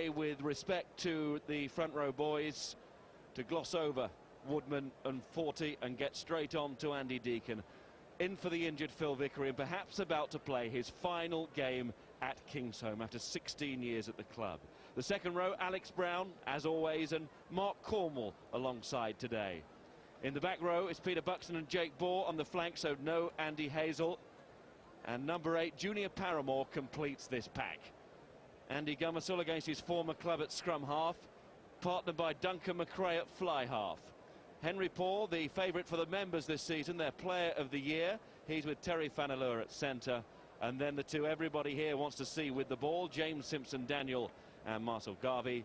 way with respect to the front row boys to gloss over Woodman and 40 and get straight on to Andy Deacon. In for the injured Phil Vickery, and perhaps about to play his final game at Kingsholm after 16 years at the club. The second row, Alex Brown, as always, and Mark Cornwall alongside today. In the back row, it's Peter Buxton and Jake Bohr on the flank, so no Andy Hazel. And number 8, Junior Paramore, completes this pack. Andy Gummersill against his former club at scrum half, partnered by Duncan McRae at fly half. Henry Paul, the favourite for the members this season, their player of the year. He's with Terry Fanalure at centre. And then the two everybody here wants to see with the ball, James Simpson-Daniel and Marcel Garvey.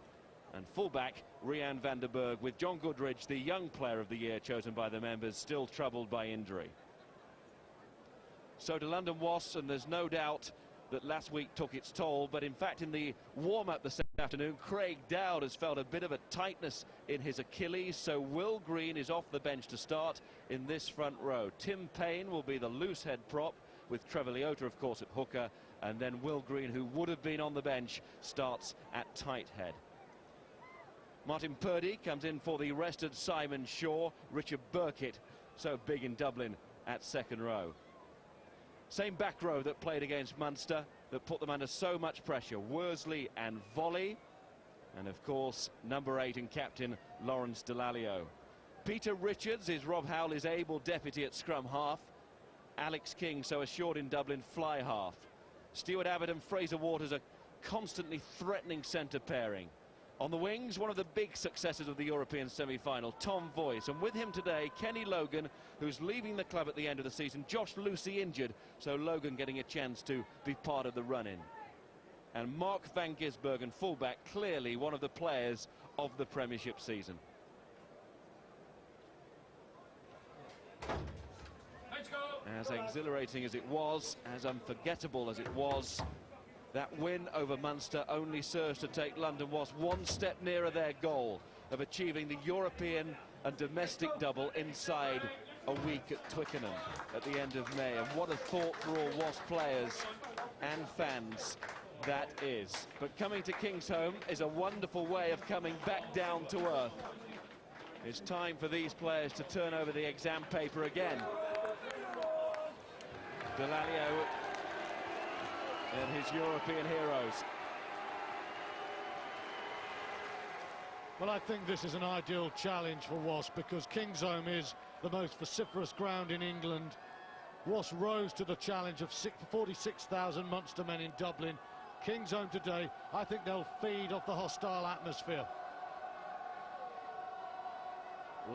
And fullback, Rian van der Berg, with John Goodridge, the young player of the year chosen by the members, still troubled by injury. So to London Wasps, and there's no doubt that last week took its toll, but in fact in the warm-up this afternoon, Craig Dowd has felt a bit of a tightness in his Achilles, so Will Green is off the bench to start in this front row. Tim Payne will be the loose head prop, with Trevor Leota, of course, at hooker, and then Will Green, who would have been on the bench, starts at tight head. Martin Purdy comes in for the rested Simon Shaw. Richard Burkitt, so big in Dublin, at second row. Same back row that played against Munster, that put them under so much pressure. Worsley and Volley, and of course number 8 and captain Lawrence Dallaglio. Peter Richards is Rob Howley's able deputy at scrum half. Alex King, so assured in Dublin, fly half. Stuart Abbott and Fraser Waters, a constantly threatening centre pairing. On the wings, one of the big successes of the European semi-final, Tom Voice. And with him today, Kenny Logan, who's leaving the club at the end of the season. Josh Lucy injured, so Logan getting a chance to be part of the run-in. And Mark van Gisbergen, fullback, clearly one of the players of the Premiership season. As exhilarating as it was, as unforgettable as it was, that win over Munster only serves to take London Wasps one step nearer their goal of achieving the European and domestic double inside a week at Twickenham at the end of May. And what a thought for all Wasps players and fans that is. But coming to Kingsholm is a wonderful way of coming back down to earth. It's time for these players to turn over the exam paper again. Dallaglio and his European heroes. Well, I think this is an ideal challenge for Wasps because Kingsholm is the most vociferous ground in England. Wasps rose to the challenge of 46,000 Munster men in Dublin. Kingsholm today, I think they'll feed off the hostile atmosphere.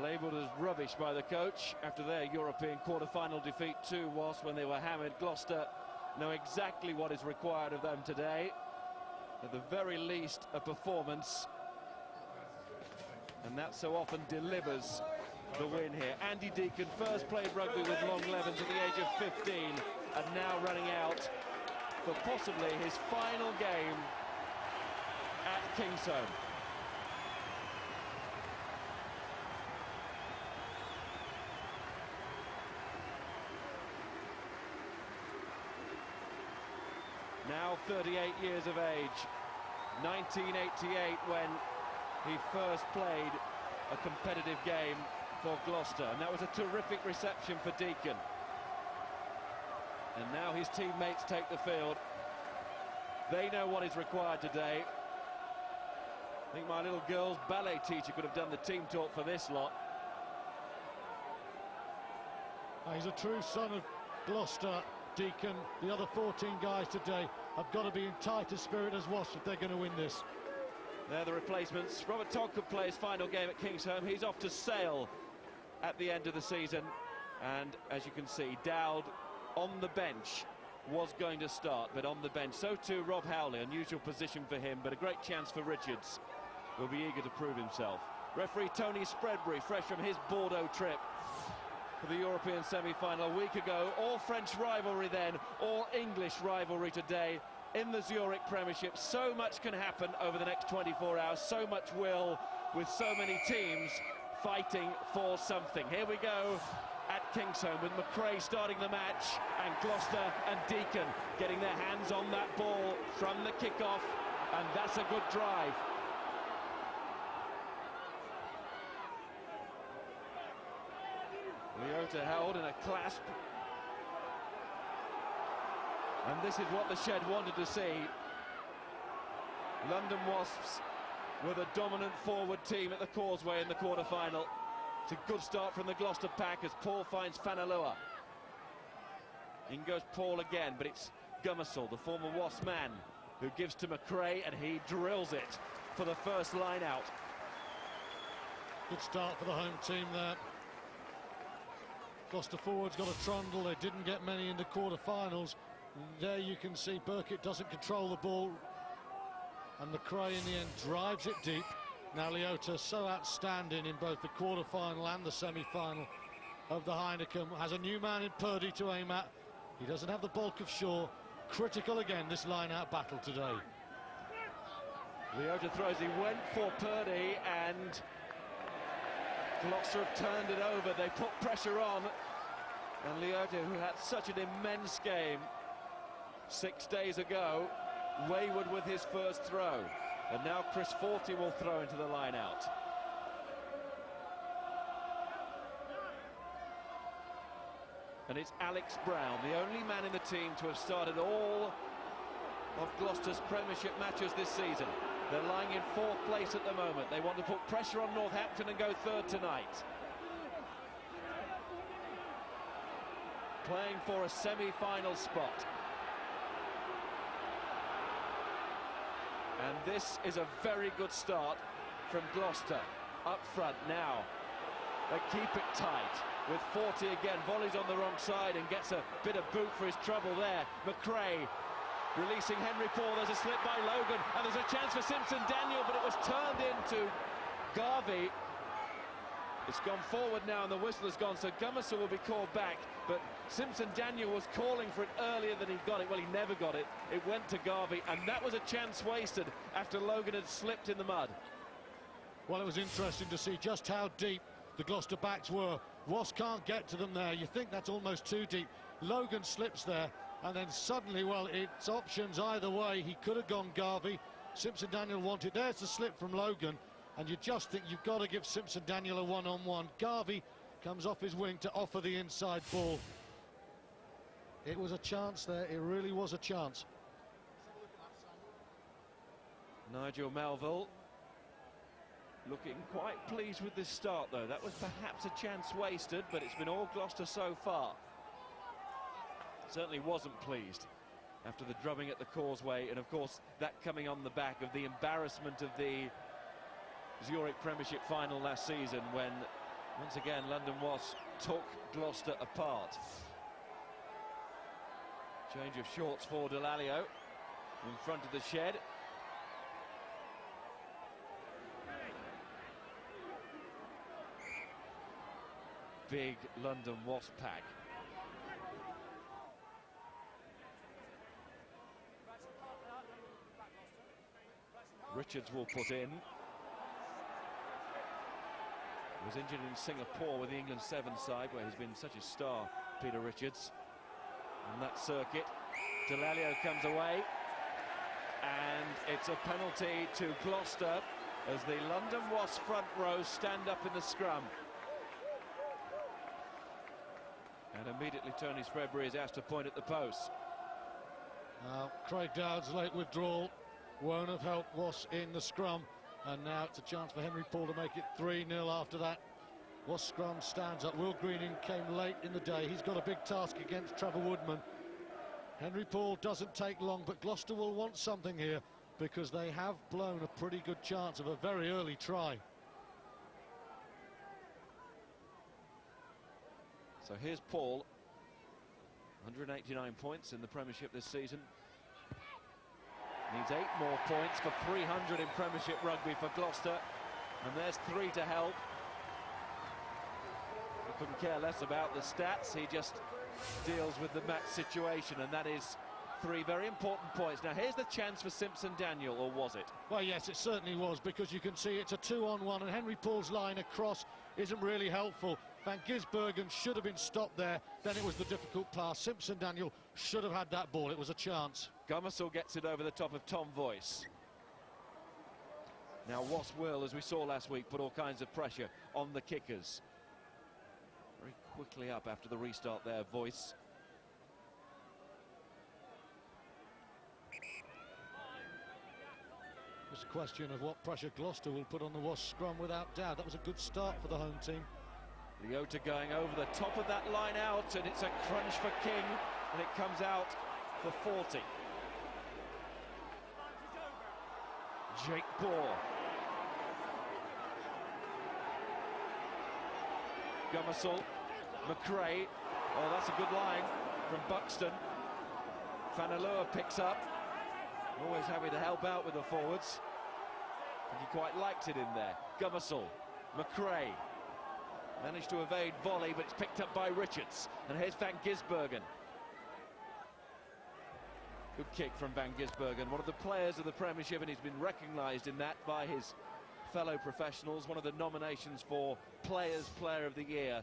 Labelled as rubbish by the coach after their European quarter-final defeat to Wasps when they were hammered. Gloucester know exactly what is required of them today. At the very least, a performance. And that so often delivers the win here. Andy Deacon first played rugby with Long Levens at the age of 15 and now running out for possibly his final game at Kingsholm. Now 38 years of age, 1988 when he first played a competitive game for Gloucester, and that was a terrific reception for Deacon. And now his teammates take the field. They know what is required today. I think my little girl's ballet teacher could have done the team talk for this lot. He's a true son of Gloucester, Deacon. The other 14 guys today have got to be in tighter spirit as Wasps if they're going to win this. They're the replacements. Robert Todd could play his final game at Kingsholm. He's off to Sale at the end of the season. And as you can see, Dowd on the bench was going to start, but on the bench. So too Rob Howley, unusual position for him, but a great chance for Richards, who'll be eager to prove himself. Referee Tony Spreadbury, fresh from his Bordeaux trip for the European semi-final a week ago. All French rivalry then, all English rivalry today in the Zurich Premiership. So much can happen over the next 24 hours, so much will, with so many teams fighting for something. Here we go at Kingsholm with McRae starting the match and Gloucester and Deacon getting their hands on that ball from the kickoff And that's a good drive. Leota held in a clasp. And this is what the shed wanted to see. London Wasps with a dominant forward team at the Causeway in the quarter-final. It's a good start from the Gloucester pack as Paul finds Fanalua. In goes Paul again, but it's Gummersall, the former Wasp man, who gives to McRae, and he drills it for the first line out. Good start for the home team there. Gloucester forwards got a trundle. They didn't get many in the quarter-finals. There you can see Burkitt doesn't control the ball, and McRae in the end drives it deep. Now Leota, so outstanding in both the quarter-final and the semi-final of the Heineken, has a new man in Purdy to aim at. He doesn't have the bulk of Shaw. Critical again, this line-out battle today. Leota throws, he went for Purdy, and Gloucester have turned it over. They put pressure on, and Leota, who had such an immense game 6 days ago, wayward with his first throw. And now Chris Forty will throw into the line out. And it's Alex Brown, the only man in the team to have started all of Gloucester's Premiership matches this season. They're lying in 4th place at the moment. They want to put pressure on Northampton and go 3rd tonight. Playing for a semi-final spot. And this is a very good start from Gloucester. Up front now. They keep it tight with Forty again. Volleys on the wrong side and gets a bit of boot for his trouble there. McRae releasing Henry Paul. There's a slip by Logan, and there's a chance for Simpson Daniel, but it was turned into Garvey. It's gone forward now, and the whistle has gone, so Gummersall will be called back. But Simpson Daniel was calling for it earlier than he got it. Well, he never got it. It went to Garvey, and that was a chance wasted after Logan had slipped in the mud. Well, it was interesting to see just how deep the Gloucester backs were. Wasps can't get to them there. You think that's almost too deep. Logan slips there, and then suddenly, well, it's options either way. He could have gone Garvey. Simpson Daniel wanted. There's the slip from Logan, and you just think you've got to give Simpson Daniel a one-on-one. Garvey comes off his wing to offer the inside ball. It was a chance there. It really was a chance. Nigel Melville looking quite pleased with this start, though. That was perhaps a chance wasted, but it's been all Gloucester so far. Certainly wasn't pleased after the drubbing at the Causeway, and of course that coming on the back of the embarrassment of the Zurich Premiership final last season, when once again London Wasps took Gloucester apart. Change of shorts for Delalio in front of the shed. Big London Wasp pack. Richards will put in. Was injured in Singapore with the England 7 side, where he's been such a star, Peter Richards. On that circuit, Delalio comes away, and it's a penalty to Gloucester as the London Wasps front row stand up in the scrum. And immediately Tony Spreadbury is asked to point at the post. Craig Dowd's late withdrawal won't have helped Wasps in the scrum, and now it's a chance for Henry Paul to make it 3-0 after that. Wasps scrum stands up. Will Greening came late in the day. He's got a big task against Trevor Woodman. Henry Paul doesn't take long, but Gloucester will want something here because they have blown a pretty good chance of a very early try. So here's Paul, 189 points in the Premiership this season. Needs 8 more points for 300 in Premiership rugby for Gloucester, and there's 3 to help. He couldn't care less about the stats, he just deals with the match situation, and that is 3 very important points. Now here's the chance for Simpson Daniel, or was it? Well, yes, it certainly was, because you can see it's a 2-on-1, and Henry Paul's line across isn't really helpful. Van Gisbergen should have been stopped there. Then it was the difficult pass. Simpson Daniel should have had that ball. It was a chance. Gummersall gets it over the top of Tom Voice. Now Wasps will, as we saw last week, put all kinds of pressure on the kickers. Very quickly up after the restart there, Voice. It's a question of what pressure Gloucester will put on the Wasps scrum, without doubt. That was a good start for the home team. Leota going over the top of that line out, and it's a crunch for King, and it comes out for 40. Jake Bohr. Gummersall, McRae. Oh, that's a good line from Buxton. Fanalua picks up. Always happy to help out with the forwards. And he quite liked it in there. Gummersall, McRae. Managed to evade volley, but it's picked up by Richards. And here's Van Gisbergen. Good kick from Van Gisbergen, one of the players of the Premiership, and he's been recognised in that by his fellow professionals. One of the nominations for Players' Player of the Year,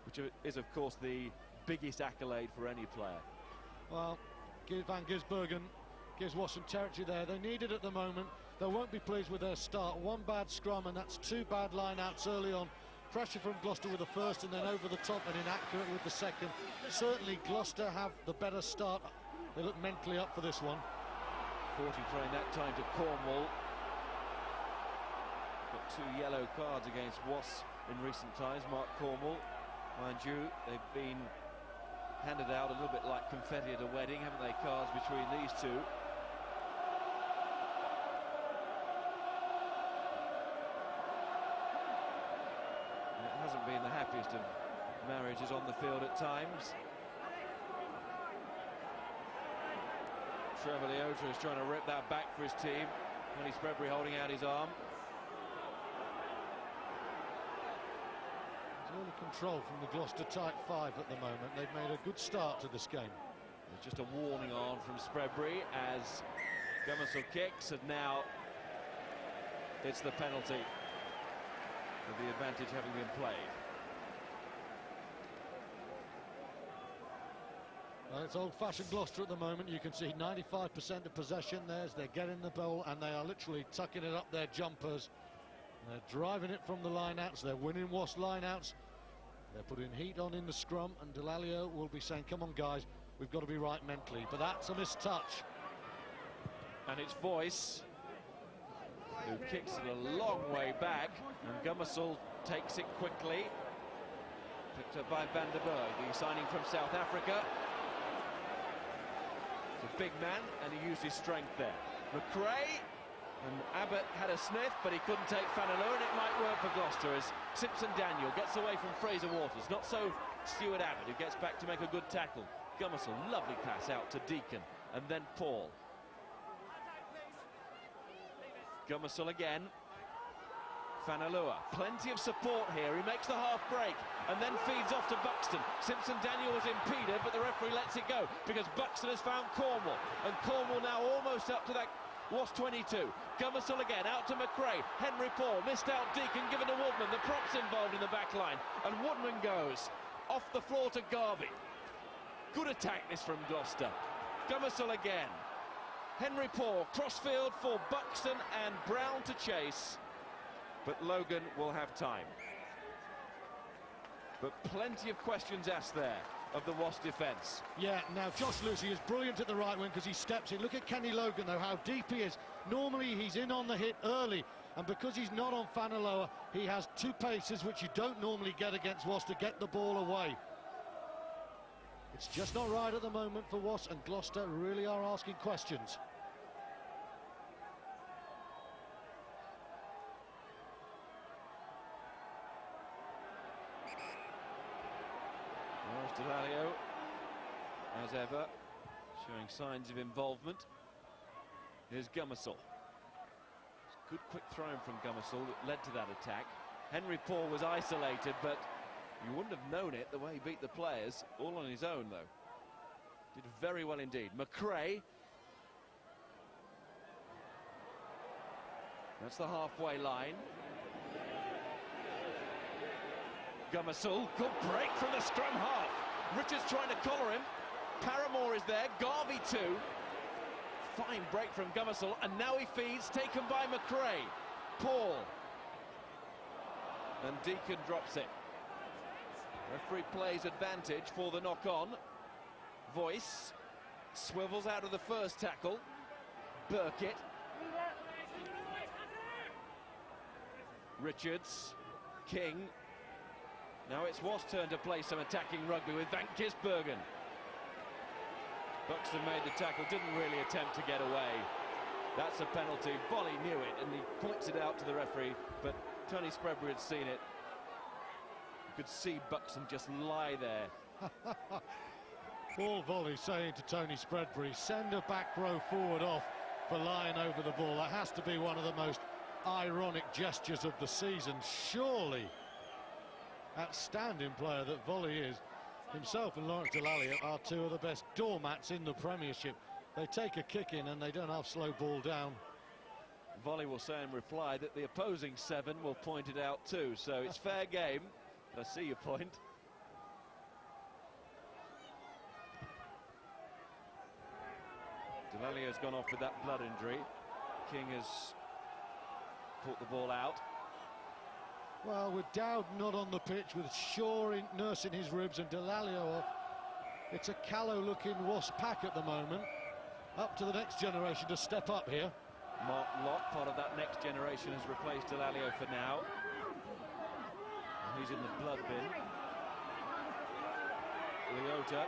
which is, of course, the biggest accolade for any player. Well, Van Gisbergen gives Wasps some territory there. They need it at the moment. They won't be pleased with their start. One bad scrum, and that's two bad line-outs early on. Pressure from Gloucester with the first, and then over the top and inaccurate with the second. Certainly Gloucester have the better start. They look mentally up for this one. 40 throwing that time to Cornwall. Got two yellow cards against Wasps in recent times. Mark Cornwall, mind you, they've been handed out a little bit like confetti at a wedding, haven't they, cards between these two. And it hasn't been the happiest of marriages on the field at times. Trevor Leota is trying to rip that back for his team. Tony Spreadbury holding out his arm. There's early control from the Gloucester tight five at the moment. They've made a good start to this game. There's just a warning on from Spreadbury as Gummersall kicks, and now it's the penalty, with the advantage having been played. Well, it's old-fashioned Gloucester at the moment. You can see 95% of possession there as they're getting the ball, and they are literally tucking it up their jumpers. They're driving it from the line-outs. They're winning Wasp line-outs. They're putting heat on in the scrum, and Delalio will be saying, come on, guys, we've got to be right mentally. But that's a missed touch. And it's Voice who kicks it a long way back, and Gummersall takes it quickly. Picked up by Van der Berg, the signing from South Africa. He's a big man, and he used his strength there. McRae, and Abbott had a sniff, but he couldn't take Fanalua, and it might work for Gloucester as Simpson Daniel gets away from Fraser Waters. Not so Stuart Abbott, who gets back to make a good tackle. Gummersall, lovely pass out to Deacon, and then Paul. Gummersall again. Fanalua, plenty of support here. He makes the half break and then feeds off to Buxton. Simpson Daniel was impeded, but the referee lets it go because Buxton has found Cornwall, and Cornwall now almost up to that Wasp 22. Gummersall again out to McRae. Henry Paul missed out Deacon, given to Woodman. The props involved in the back line, and Woodman goes off the floor to Garvey. Good attack this from Gloucester. Gummersall again. Henry Paul crossfield for Buxton and Brown to chase. But Logan will have time. But plenty of questions asked there of the Wasp defence. Yeah, now Josh Lucy is brilliant at the right wing because he steps in. Look at Kenny Logan, though, how deep he is. Normally he's in on the hit early, and because he's not on Fanaloa, he has two paces which you don't normally get against Wasp to get the ball away. It's just not right at the moment for Wasp, and Gloucester really are asking questions. Delalio, as ever, showing signs of involvement. Here's Gummersall. Good quick throwing from Gummersall that led to that attack. Henry Paul was isolated, but you wouldn't have known it the way he beat the players, all on his own, though. Did very well indeed. McRae. That's the halfway line. Gummersall, good break from the scrum half. Richards trying to collar him. Paramore is there, Garvey too. Fine break from Gummersall, and now he feeds, taken by McRae. Paul. And Deacon drops it. Referee plays advantage for the knock-on. Voice swivels out of the first tackle. Burkitt. Richards. King. Now it's Wasps' turn to play some attacking rugby with Van Gisbergen. Buxton made the tackle, didn't really attempt to get away. That's a penalty. Volley knew it and he points it out to the referee, but Tony Spreadbury had seen it. You could see Buxton just lie there. Paul Volley saying to Tony Spreadbury, send a back row forward off for lying over the ball. That has to be one of the most ironic gestures of the season. Surely, outstanding player that Volley is. Himself and Lawrence Delalio are two of the best doormats in the Premiership. They take a kick in and they don't half slow ball down. Volley will say in reply that the opposing 7 will point it out too, so it's fair game. I see your point. Delalio's gone off with that blood injury. King has put the ball out. Well, with Dowd not on the pitch, with Shaw nursing his ribs and Delalio off, it's a callow-looking Wasp pack at the moment. Up to the next generation to step up here. Mark Locke, part of that next generation, has replaced Delalio for now. And he's in the blood bin. Leota.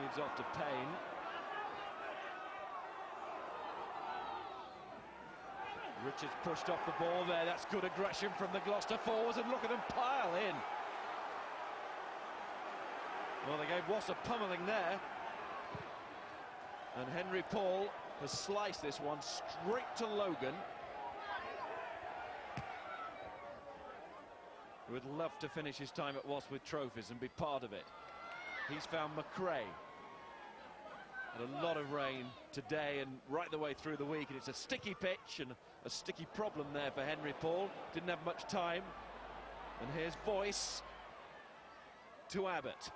Leads off to Payne. Richards pushed off the ball there. That's good aggression from the Gloucester forwards, and look at them pile in. Well, they gave Wasps a pummeling there. And Henry Paul has sliced this one straight to Logan. Who would love to finish his time at Wasps with trophies and be part of it. He's found McRae. Had a lot of rain today and right the way through the week, and it's a sticky pitch and a sticky problem there for Henry Paul. Didn't have much time. And here's Voice to Abbott.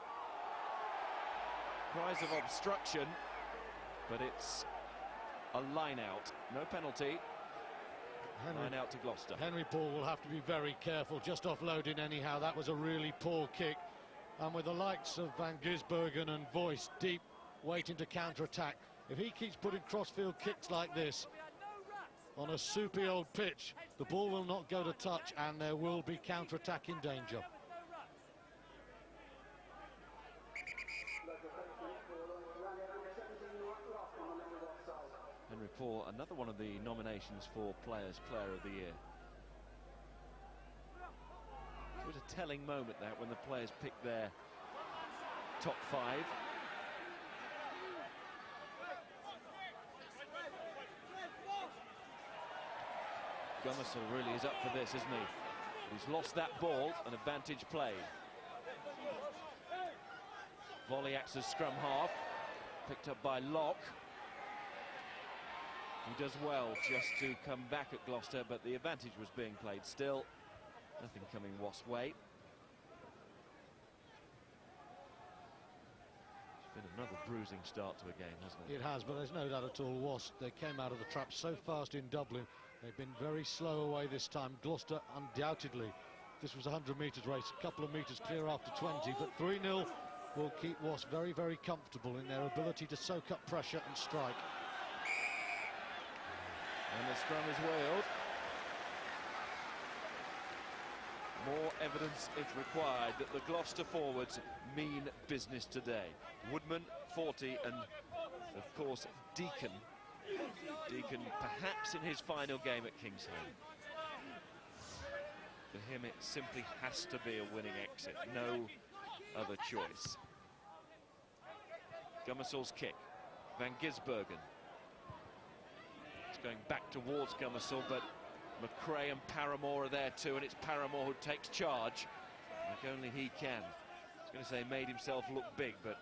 Cries of obstruction, but it's a line out. No penalty. Line out to Gloucester. Henry Paul will have to be very careful, just offloading anyhow. That was a really poor kick. And with the likes of Van Gisbergen and Voice deep, waiting to counter-attack, if he keeps putting crossfield kicks like this on a soupy old pitch, the ball will not go to touch and there will be counter-attack in danger. Henry Paul, another one of the nominations for Player of the Year. It was a telling moment that when the players picked their top 5. Gummersall really is up for this, isn't he? He's lost that ball, an advantage play. Volley acts as scrum half, picked up by Locke. He does well just to come back at Gloucester, but the advantage was being played still. Nothing coming Wasps' way. It's been another bruising start to a game, hasn't it? It has, but there's no doubt at all. Wasps, they came out of the trap so fast in Dublin. They've been very slow away this time. Gloucester, undoubtedly, this was a 100 metres race, a couple of metres clear after 20, but 3-0 will keep Wasps very, very comfortable in their ability to soak up pressure and strike. And the scrum is wheeled. More evidence is required that the Gloucester forwards mean business today. Woodman, 40, and of course Deacon. Deacon perhaps in his final game at Kingsholm. For him it simply has to be a winning exit, no other choice. Gummersall's kick, Van Gisbergen. It's going back towards Gummersall, but McRae and Paramore are there too, and it's Paramore who takes charge, like only he can. I was going to say made himself look big, but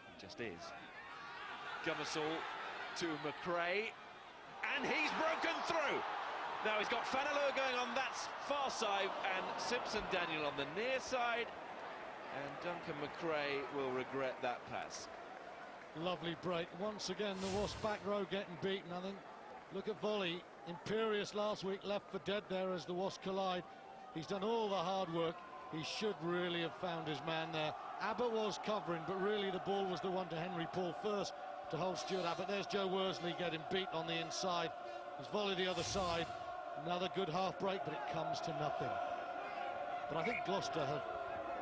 he just is. Gummersall to McRae, and he's broken through. Now he's got Fanalua going on that far side, and Simpson Daniel on the near side, and Duncan McRae will regret that pass. Lovely break. Once again, the Wasps back row getting beaten. I think, look at Volley. Imperious last week, left for dead there as the Wasps collide. He's done all the hard work. He should really have found his man there. Abbott was covering, but really the ball was the one to Henry Paul first to hold Stuart Abbott. There's Joe Worsley getting beat on the inside. There's Volley the other side. Another good half break, but it comes to nothing. But I think Gloucester have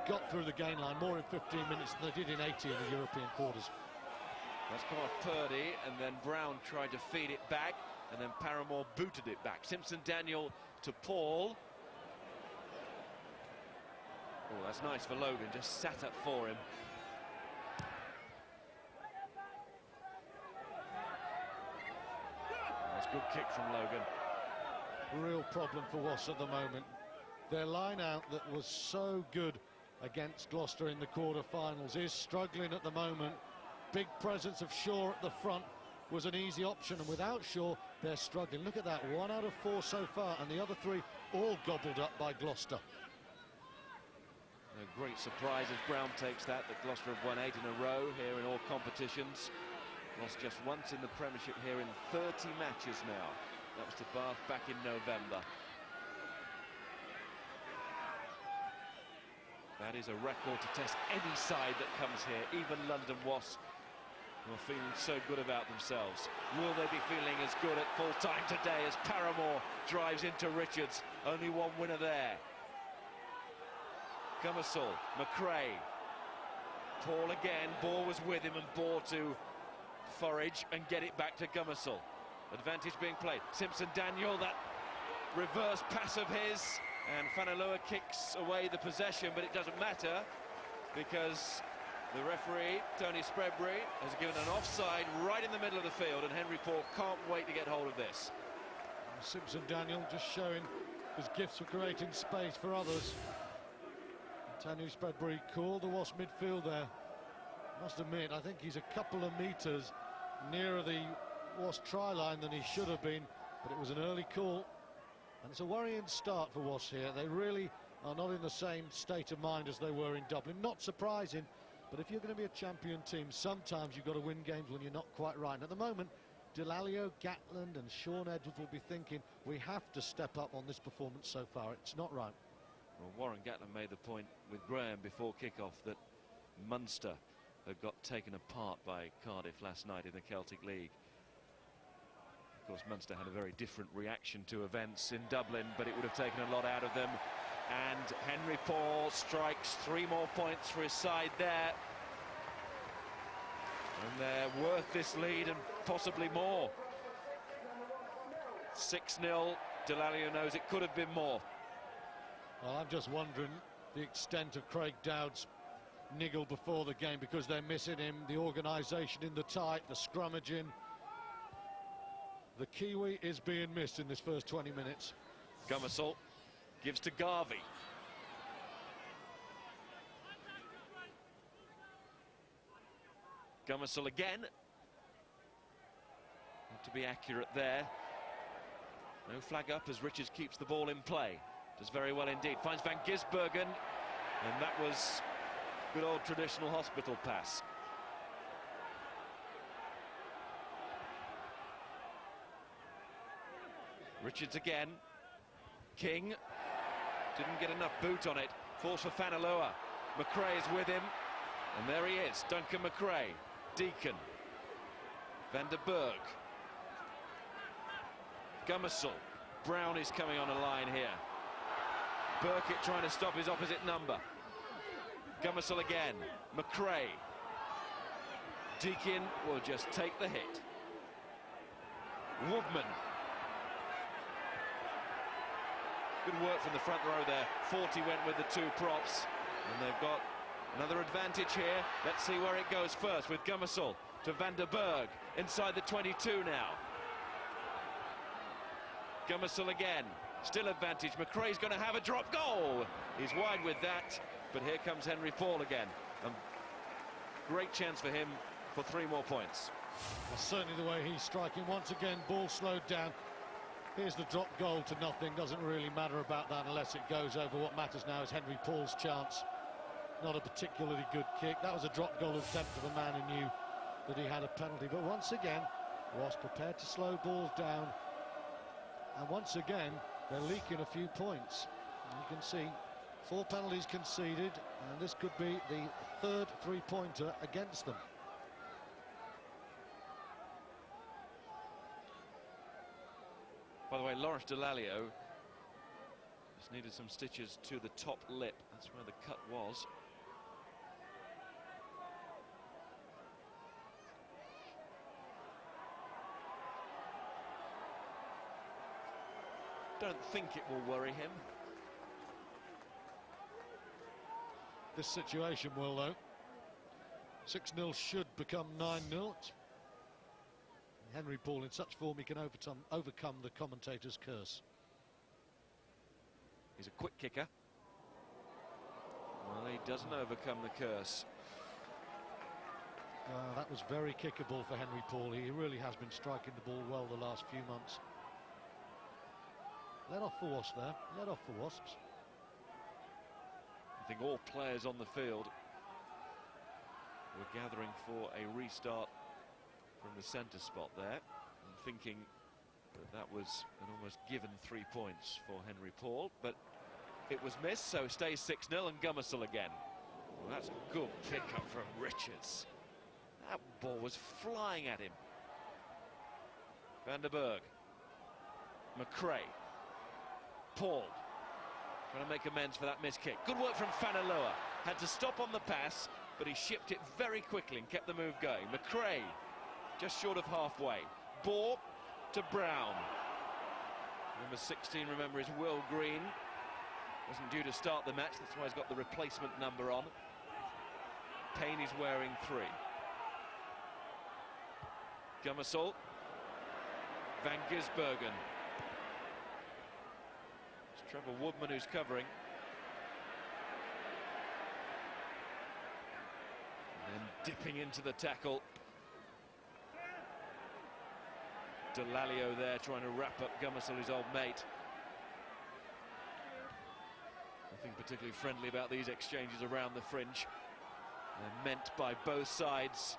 got through the gain line more in 15 minutes than they did in 80 in the European quarters. That's come off Purdy, and then Brown tried to feed it back, and then Paramore booted it back. Simpson-Daniel to Paul. Oh, that's nice for Logan, just sat up for him. That's a good kick from Logan. Real problem for Wasps at the moment. Their line out that was so good against Gloucester in the quarter-finals is struggling at the moment. Big presence of Shaw at the front was an easy option, and without Shaw, they're struggling. Look at that, 1 out of 4 so far, and the other 3 all gobbled up by Gloucester. A great surprise as Brown takes that Gloucester have won 8 in a row here in all competitions. Lost just once in the Premiership here in 30 matches now. That was to Bath back in November. That is a record to test any side that comes here, even London Wasps, who are feeling so good about themselves. Will they be feeling as good at full time today as Paramore drives into Richards? Only one winner there. Gummersall, McRae, Paul again, ball was with him and bore to Forage and get it back to Gummersall. Advantage being played. Simpson-Daniel, that reverse pass of his, and Fanalua kicks away the possession, but it doesn't matter because the referee, Tony Spreadbury, has given an offside right in the middle of the field, and Henry Paul can't wait to get hold of this. Simpson-Daniel just showing his gifts for creating space for others. Tony Spreadbury called the Wasp midfield there. Must admit, I think he's a couple of metres nearer the Wasp try line than he should have been, but it was an early call. And it's a worrying start for Wasps here. They really are not in the same state of mind as they were in Dublin. Not surprising, but if you're going to be a champion team, sometimes you've got to win games when you're not quite right. And at the moment, Delalio, Gatland and Sean Edwards will be thinking, we have to step up on this performance so far. It's not right. Well, Warren Gatland made the point with Graham before kick-off that Munster had got taken apart by Cardiff last night in the Celtic League. Of course, Munster had a very different reaction to events in Dublin, but it would have taken a lot out of them. And Henry Paul strikes 3 more points for his side there. And they're worth this lead and possibly more. 6-0. Delalio knows it could have been more. Well, I'm just wondering the extent of Craig Dowd's niggle before the game, because they're missing him, the organisation in the tight, the scrummaging. The Kiwi is being missed in this first 20 minutes. Gummersall gives to Garvey. Gummersall again. Not to be accurate there. No flag up as Richards keeps the ball in play. Does very well indeed. Finds Van Gisbergen. And that was good old traditional hospital pass. Richards again. King didn't get enough boot on it. Falls for Fanalua. McRae is with him. And there he is. Duncan McRae. Deacon. Van der Berg. Gummersall. Brown is coming on a line here. Burkitt trying to stop his opposite number. Gummersall again. McRae. Deakin will just take the hit. Woodman. Good work from the front row there. 40 went with the 2 props. And they've got another advantage here. Let's see where it goes first with Gummersall to Van der Berg. Inside the 22 now. Gummersall again. Still advantage. McRae's going to have a drop goal. He's wide with that. But here comes Henry Paul again. Great chance for him for 3 more points. Well, certainly the way he's striking. Once again, ball slowed down. Here's the drop goal to nothing. Doesn't really matter about that unless it goes over. What matters now is Henry Paul's chance. Not a particularly good kick. That was a drop goal attempt of a man who knew that he had a penalty, but once again, was prepared to slow balls down, and once again, they're leaking a few points. And you can see 4 penalties conceded, and this could be the 3rd three-pointer against them. By the way, Lawrence Delalio just needed some stitches to the top lip. That's where the cut was. Don't think it will worry him. This situation will, though. 6-0 should become 9-0. Henry Paul in such form he can overcome the commentator's curse. He's a quick kicker. Well, he doesn't overcome the curse. That was very kickable for Henry Paul. He really has been striking the ball well the last few months. Let off for Wasps there. Let off for Wasps. I think all players on the field were gathering for a restart from the centre spot there, and thinking that was an almost given 3 points for Henry Paul, but it was missed, so stays 6-0, and Gummersall again. Well, that's a good pick-up from Richards. That ball was flying at him. Van der Berg. McRae. Paul trying to make amends for that missed kick. Good work from Fanaloa. Had to stop on the pass, but he shipped it very quickly and kept the move going. McRae just short of halfway. Ball to Brown. Number 16, remember, is Will Green. Wasn't due to start the match, that's why he's got the replacement number on. Payne is wearing 3. Gummersall. Van Gisbergen. It's Trevor Woodman who's covering. And then dipping into the tackle. Delalio there trying to wrap up Gummersall, his old mate. Nothing particularly friendly about these exchanges around the fringe. They're meant by both sides.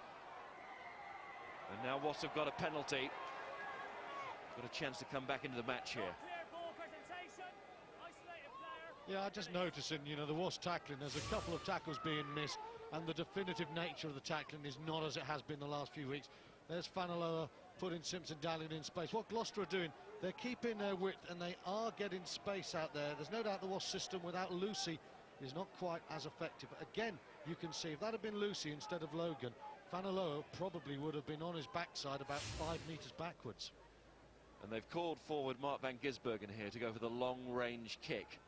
And now Wasps have got a penalty. Got a chance to come back into the match here. Yeah, just noticing, you know, the Wasps tackling. There's a couple of tackles being missed, and the definitive nature of the tackling is not as it has been the last few weeks. There's Fanaloa putting Simpson-Daniel in space. What Gloucester are doing, they're keeping their width, and they are getting space out there. There's no doubt the Wasps system without Lucy is not quite as effective. Again, you can see if that had been Lucy instead of Logan, Fanaloa probably would have been on his backside about 5 metres backwards. And they've called forward Mark Van Gisbergen here to go for the long-range kick.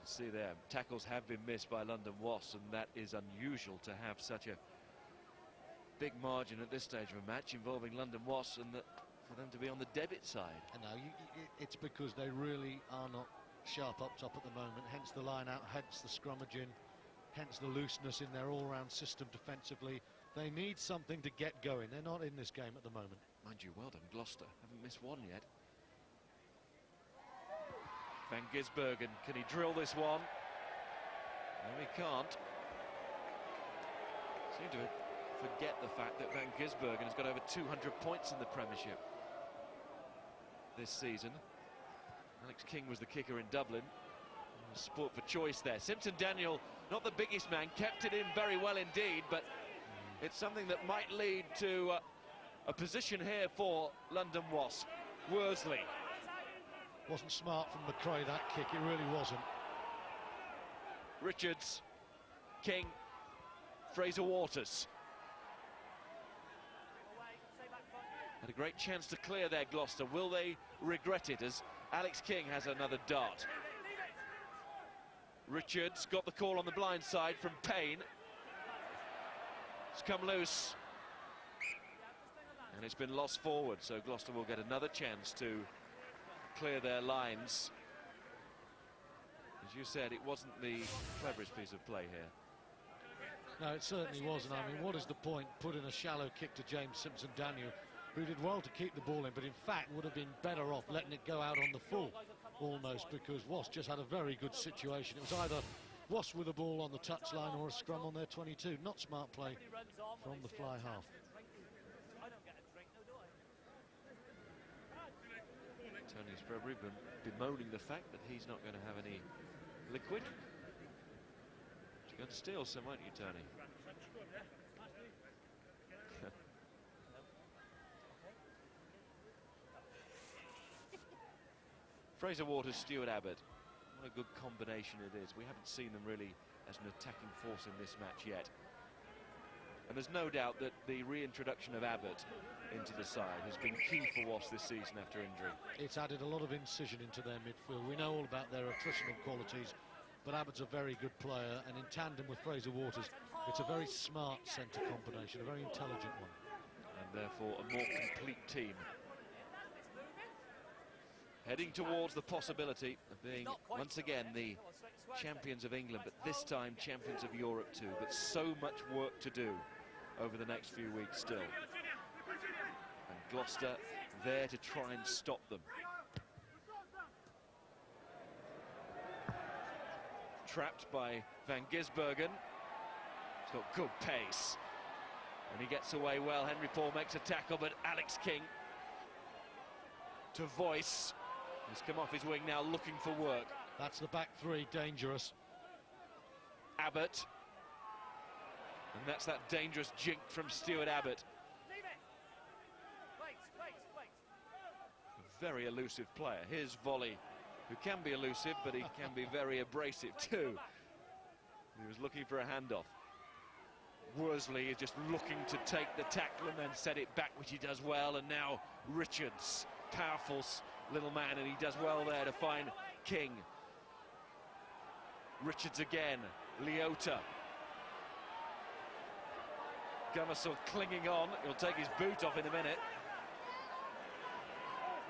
See there, tackles have been missed by London Wasps, and that is unusual to have such a big margin at this stage of a match involving London Wasps, and that for them to be on the debit side. And now it's because they really are not sharp up top at the moment, hence the line out, hence the scrummaging, hence the looseness in their all-round system defensively. They need something to get going. They're not in this game at the moment. Mind you, well done Gloucester, haven't missed one yet. Van Gisbergen, can he drill this one? No, he can't. Seem to forget the fact that Van Gisbergen has got over 200 points in the Premiership this season. Alex King was the kicker in Dublin. Sport for choice there. Simpson-Daniel, not the biggest man, kept it in very well indeed, but it's something that might lead to a position here for London Wasps. Worsley. Wasn't smart from McRae, that kick, it really wasn't. Richards, King, Fraser Waters. Had a great chance to clear there, Gloucester. Will they regret it as Alex King has another dart? Richards got the call on the blind side from Payne. It's come loose. And it's been lost forward, so Gloucester will get another chance to clear their lines. As you said, it wasn't the cleverest piece of play here. No, it certainly wasn't. I mean, what is the point putting a shallow kick to James Simpson-Daniel, who did well to keep the ball in, but in fact would have been better off letting it go out on the full almost, because Wasps just had a very good situation. It was either Wasps with the ball on the touchline or a scrum on their 22. Not smart play from the fly half. Tony's probably bemoaning the fact that he's not going to have any liquid. You're going to steal some, won't you, Tony? Fraser Waters, Stuart Abbott. What a good combination it is. We haven't seen them really as an attacking force in this match yet. And there's no doubt that the reintroduction of Abbott into the side has been key for Wasps this season after injury. It's added a lot of incision into their midfield. We know all about their attritional qualities, but Abbott's a very good player, and in tandem with Fraser Waters, it's a very smart centre combination, a very intelligent one. And therefore a more complete team. Heading towards the possibility of being, once again, the champions of England, but this time champions of Europe too. But so much work to do over the next few weeks still. And Gloucester there to try and stop them. Trapped by Van Gisbergen. He's got good pace. And he gets away well. Henry Paul makes a tackle, but Alex King to Voice. He's come off his wing now, looking for work. That's the back three, dangerous. Abbott. And that's that dangerous jink from Stuart Abbott. A very elusive player. Here's Volley, who can be elusive, but he can be very abrasive too. He was looking for a handoff. Worsley is just looking to take the tackle and then set it back, which he does well. And now Richards, powerful little man, and he does well there to find King. Richards again, Leota. Gummersall clinging on, he'll take his boot off in a minute.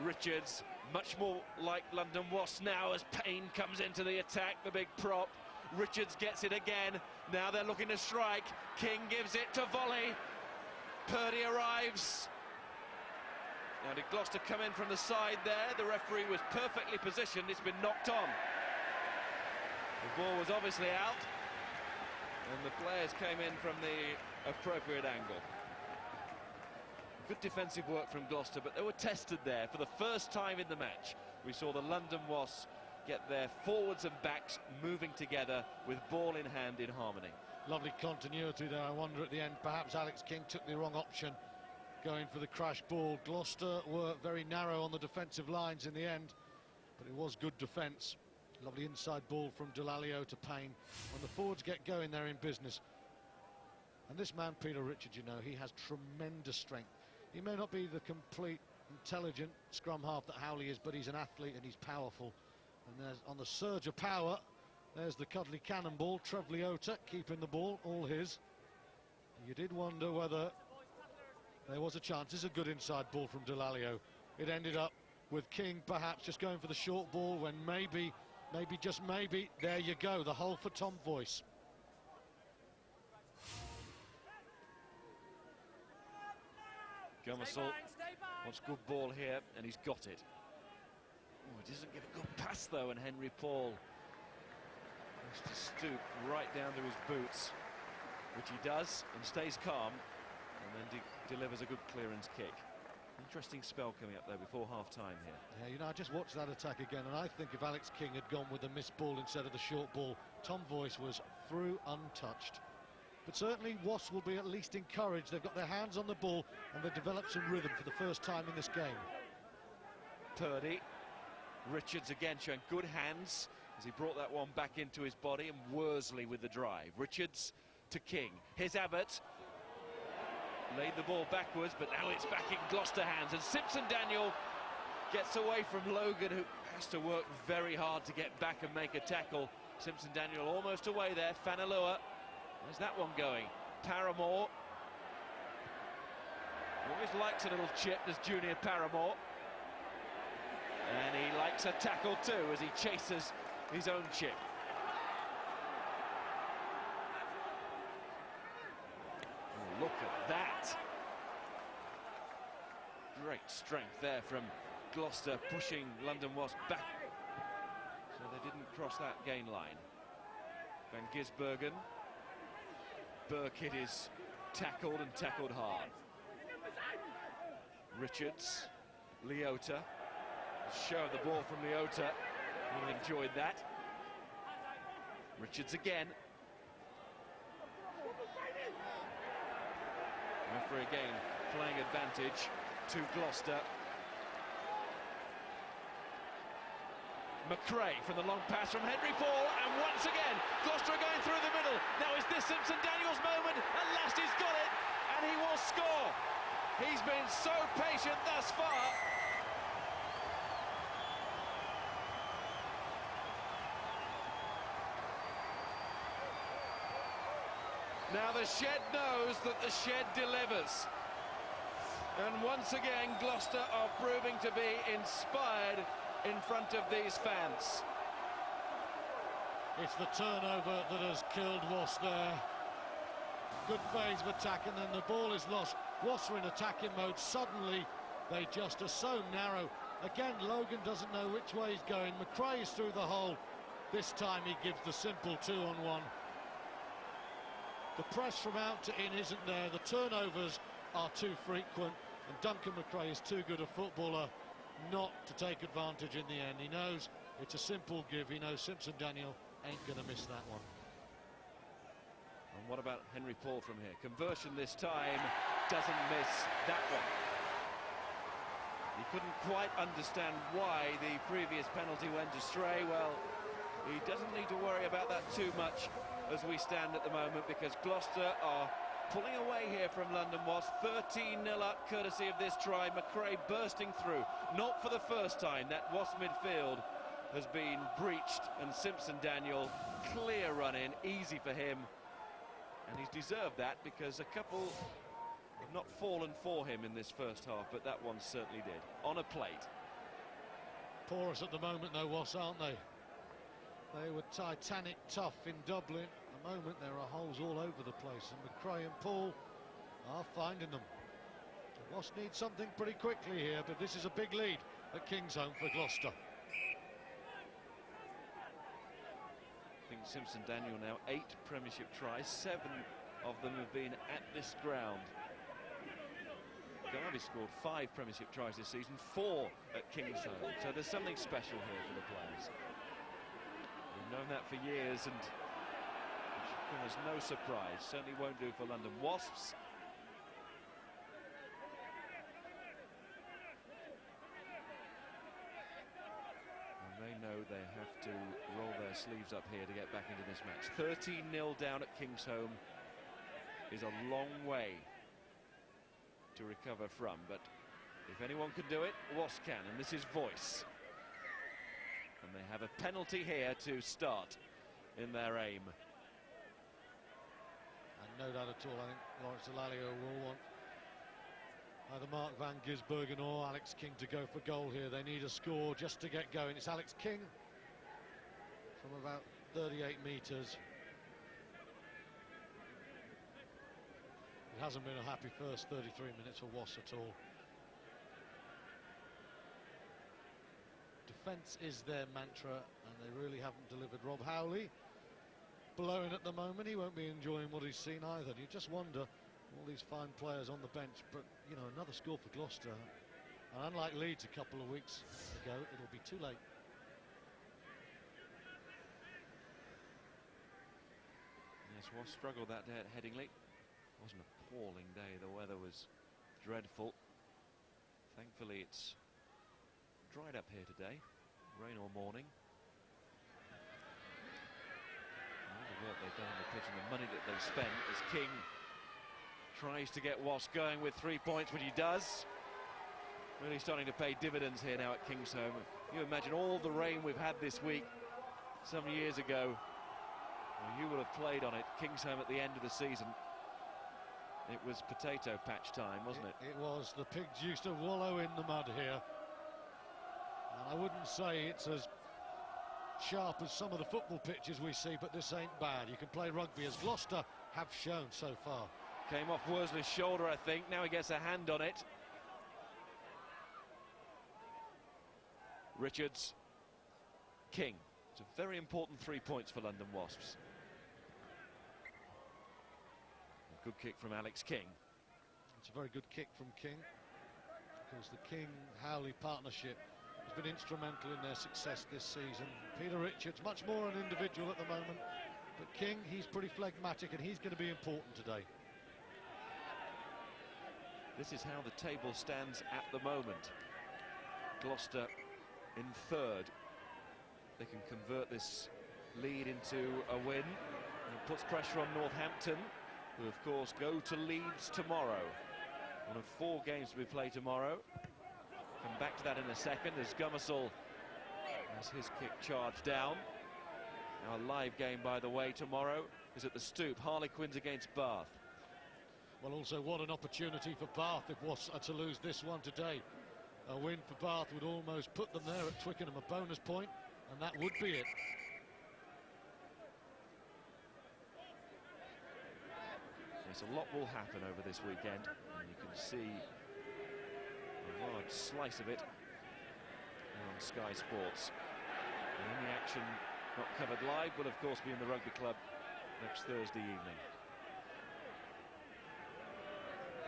Richards, much more like London Wasps now as Payne comes into the attack, the big prop. Richards gets it again, now they're looking to strike. King gives it to Volley. Purdy arrives. Now did Gloucester come in from the side there? The referee was perfectly positioned, it's been knocked on. The ball was obviously out, and the players came in from the appropriate angle. Good defensive work from Gloucester, but they were tested there for the first time in the match. We saw the London Wasps get their forwards and backs moving together with ball in hand in harmony. Lovely continuity there. I wonder at the end, perhaps Alex King took the wrong option going for the crash ball. Gloucester were very narrow on the defensive lines in the end, but it was good defence. Lovely inside ball from Delalio to Payne. When the forwards get going, they're in business. And this man, Peter Richards, you know, he has tremendous strength. He may not be the complete, intelligent scrum half that Howley is, but he's an athlete and he's powerful. And there's, on the surge of power, there's the cuddly cannonball, Trev Leota keeping the ball, all his. You did wonder whether there was a chance. This is a good inside ball from Delalio. It ended up with King perhaps just going for the short ball when maybe, just maybe, there you go, the hole for Tom Voice. Gummersall wants good ball here, and he's got it. Oh, he doesn't give a good pass though, and Henry Paul has to stoop right down to his boots, which he does, and stays calm, and then delivers a good clearance kick. Interesting spell coming up there before half-time here. Yeah, you know, I just watched that attack again, and I think if Alex King had gone with the missed ball instead of the short ball, Tom Voice was through untouched. But certainly Wasps will be at least encouraged. They've got their hands on the ball and they've developed some rhythm for the first time in this game. Purdy, Richards again showing good hands as he brought that one back into his body, and Worsley with the drive. Richards to King. Here's Abbott. Laid the ball backwards, but now it's back in Gloucester hands, and Simpson Daniel gets away from Logan, who has to work very hard to get back and make a tackle. Simpson Daniel almost away there. Fanalua. Where's that one going? Paramore. Always likes a little chip, does Junior Paramore. And he likes a tackle too as he chases his own chip. Oh, look at that. Great strength there from Gloucester, pushing London Wasps back so they didn't cross that gain line. Van Gisbergen. Burkitt is tackled and tackled hard. Richards, Leota. Show of the ball from Leota. Really enjoyed that. Richards again. Referee again playing advantage to Gloucester. McRae from the long pass from Henry Paul, and once again Gloucester are going through the middle. Now is this Simpson-Daniels' moment? At last he's got it, and he will score. He's been so patient thus far. Now the shed knows that the shed delivers. And once again Gloucester are proving to be inspired in front of these fans. It's the turnover that has killed Wasps there. Good phase of attack, and then the ball is lost. Wasps are in attacking mode. Suddenly they just are so narrow. Again, Logan doesn't know which way he's going. McRae is through the hole. This time he gives the simple 2-on-1. The press from out to in isn't there. The turnovers are too frequent, and Duncan McRae is too good a footballer not to take advantage in the end. He knows it's a simple give. He knows Simpson-Daniel ain't going to miss that one. And what about Henry Paul from here? Conversion this time, doesn't miss that one. He couldn't quite understand why the previous penalty went astray. Well, he doesn't need to worry about that too much as we stand at the moment, because Gloucester are pulling away here from London Wasps. 13-0 up courtesy of this try. McRae bursting through, not for the first time. That Wasp midfield has been breached, and Simpson-Daniel, clear run in, easy for him, and he's deserved that because a couple have not fallen for him in this first half, but that one certainly did. On a plate. Porous at the moment though, Wasps, aren't they? They were Titanic tough in Dublin. At the moment there are holes all over the place, and McRae and Paul are finding them. The Wasps need something pretty quickly here, but this is a big lead at Kingsholm for Gloucester. I think Simpson-Daniel now 8 Premiership tries, 7 of them have been at this ground. Derby scored 5 Premiership tries this season, 4 at Kingsholm, so there's something special here for the players. We've known that for years, and there's no surprise. Certainly won't do for London Wasps. And they know they have to roll their sleeves up here to get back into this match. 13-0 down at Kingsholm is a long way to recover from, but if anyone can do it, Wasps can, and this is Voice. And they have a penalty here to start in their aim. And no doubt at all, I think Lawrence Alalio will want either Mark Van Gisbergen or Alex King to go for goal here. They need a score just to get going. It's Alex King from about 38 metres. It hasn't been a happy first 33 minutes for Wasps at all. Defence is their mantra, and they really haven't delivered. Rob Howley blowing at the moment. He won't be enjoying what he's seen either. You just wonder, all these fine players on the bench, but you know, another score for Gloucester, and unlike Leeds a couple of weeks ago, it'll be too late. Yes, was struggled that day at Headingley. It was an appalling day. The weather was dreadful. Thankfully it's dried up here today, rain all morning. All the work they've done on the pitch and the money that they've spent as King tries to get Wasps going with 3 points, which he does. Really starting to pay dividends here now at Kingsholm. You imagine all the rain we've had this week some years ago. Well, you would have played on it, Kingsholm, at the end of the season. It was potato patch time, wasn't it? It was. The pigs used to wallow in the mud here. And I wouldn't say it's as sharp as some of the football pitches we see, but this ain't bad. You can play rugby, as Gloucester have shown so far. Came off Worsley's shoulder, I think. Now he gets a hand on it. Richards, King. It's a very important 3 points for London Wasps. Good kick from Alex King. It's a very good kick from King, because the King-Howley partnership has been instrumental in their success this season. Peter Richards, much more an individual at the moment, but King, he's pretty phlegmatic, and he's going to be important today. This is how the table stands at the moment. Gloucester in third. They can convert this lead into a win. And it puts pressure on Northampton, who of course go to Leeds tomorrow. One of 4 games to be played tomorrow. Come back to that in a second as Gummersall has his kick charged down. Now a live game, by the way, tomorrow is at the Stoop. Harlequins against Bath. Well, also what an opportunity for Bath if Wasps are to lose this one today. A win for Bath would almost put them there at Twickenham, a bonus point, and that would be it. Yes, a lot will happen over this weekend, and you can see a large slice of it on Sky Sports. The only action not covered live will of course be in the Rugby Club next Thursday evening.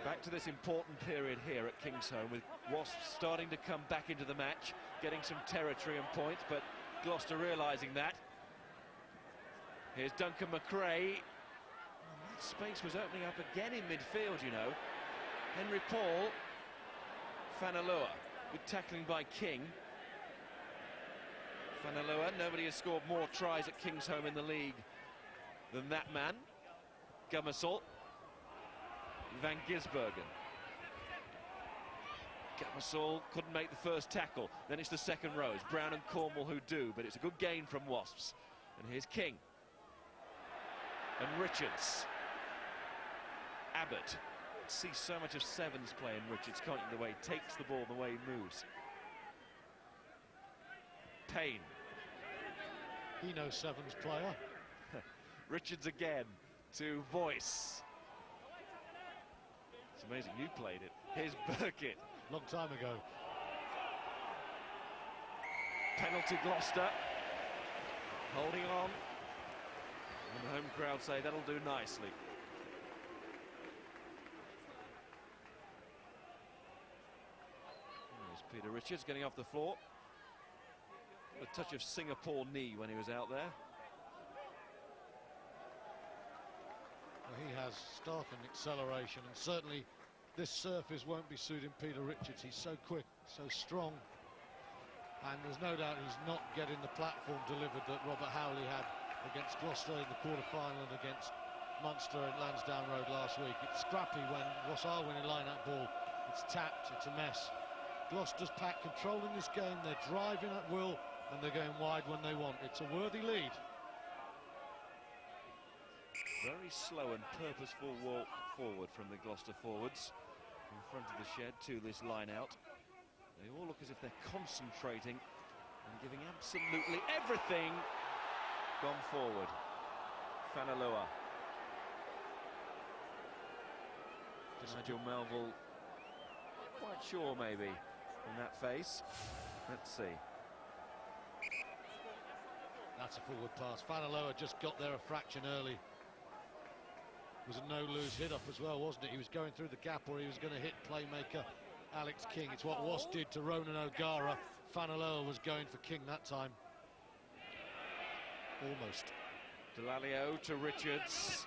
Back to this important period here at Kingsholm, with Wasps starting to come back into the match, getting some territory and points, but Gloucester realising that. Here's Duncan McRae. That space was opening up again in midfield, you know. Henry Paul. Fanalua, good tackling by King. Fanalua, nobody has scored more tries at Kingsholm in the league than that man. Gummersall. Van Gisbergen. Gummersall couldn't make the first tackle. Then it's the second rows, Brown and Cornwall, who do, but it's a good gain from Wasps. And here's King. And Richards. Abbott. See so much of Sevens play in Richards, can't you? The way he takes the ball, the way he moves. Payne. He knows Sevens player. Richards again to Voice. It's amazing you played it. Here's Burkitt. Long time ago. Penalty Gloucester. Holding on. And the home crowd say that'll do nicely. There's Peter Richards getting off the floor. A touch of Singapore knee when he was out there. Well, he has startling acceleration, and certainly this surface won't be suiting Peter Richards. He's so quick, so strong, and there's no doubt he's not getting the platform delivered that Robert Howley had against Gloucester in the quarter-final and against Munster at Lansdowne Road last week. It's scrappy when Ross are winning line-out ball. It's tapped, it's a mess. Gloucester's pack controlling this game. They're driving at will, and they're going wide when they want. It's a worthy lead. Very slow and purposeful walk forward from the Gloucester forwards in front of the shed to this line out. They all look as if they're concentrating and giving absolutely everything. Gone forward. Fanalua. Nigel Melville, quite sure maybe in that face. Let's see. That's a forward pass. Fanalua just got there a fraction early. It was a no-lose hit-up as well, wasn't it? He was going through the gap, or he was going to hit playmaker Alex King. It's what Wasps did to Ronan O'Gara. Fanalua was going for King that time. Almost. Delalio to Richards.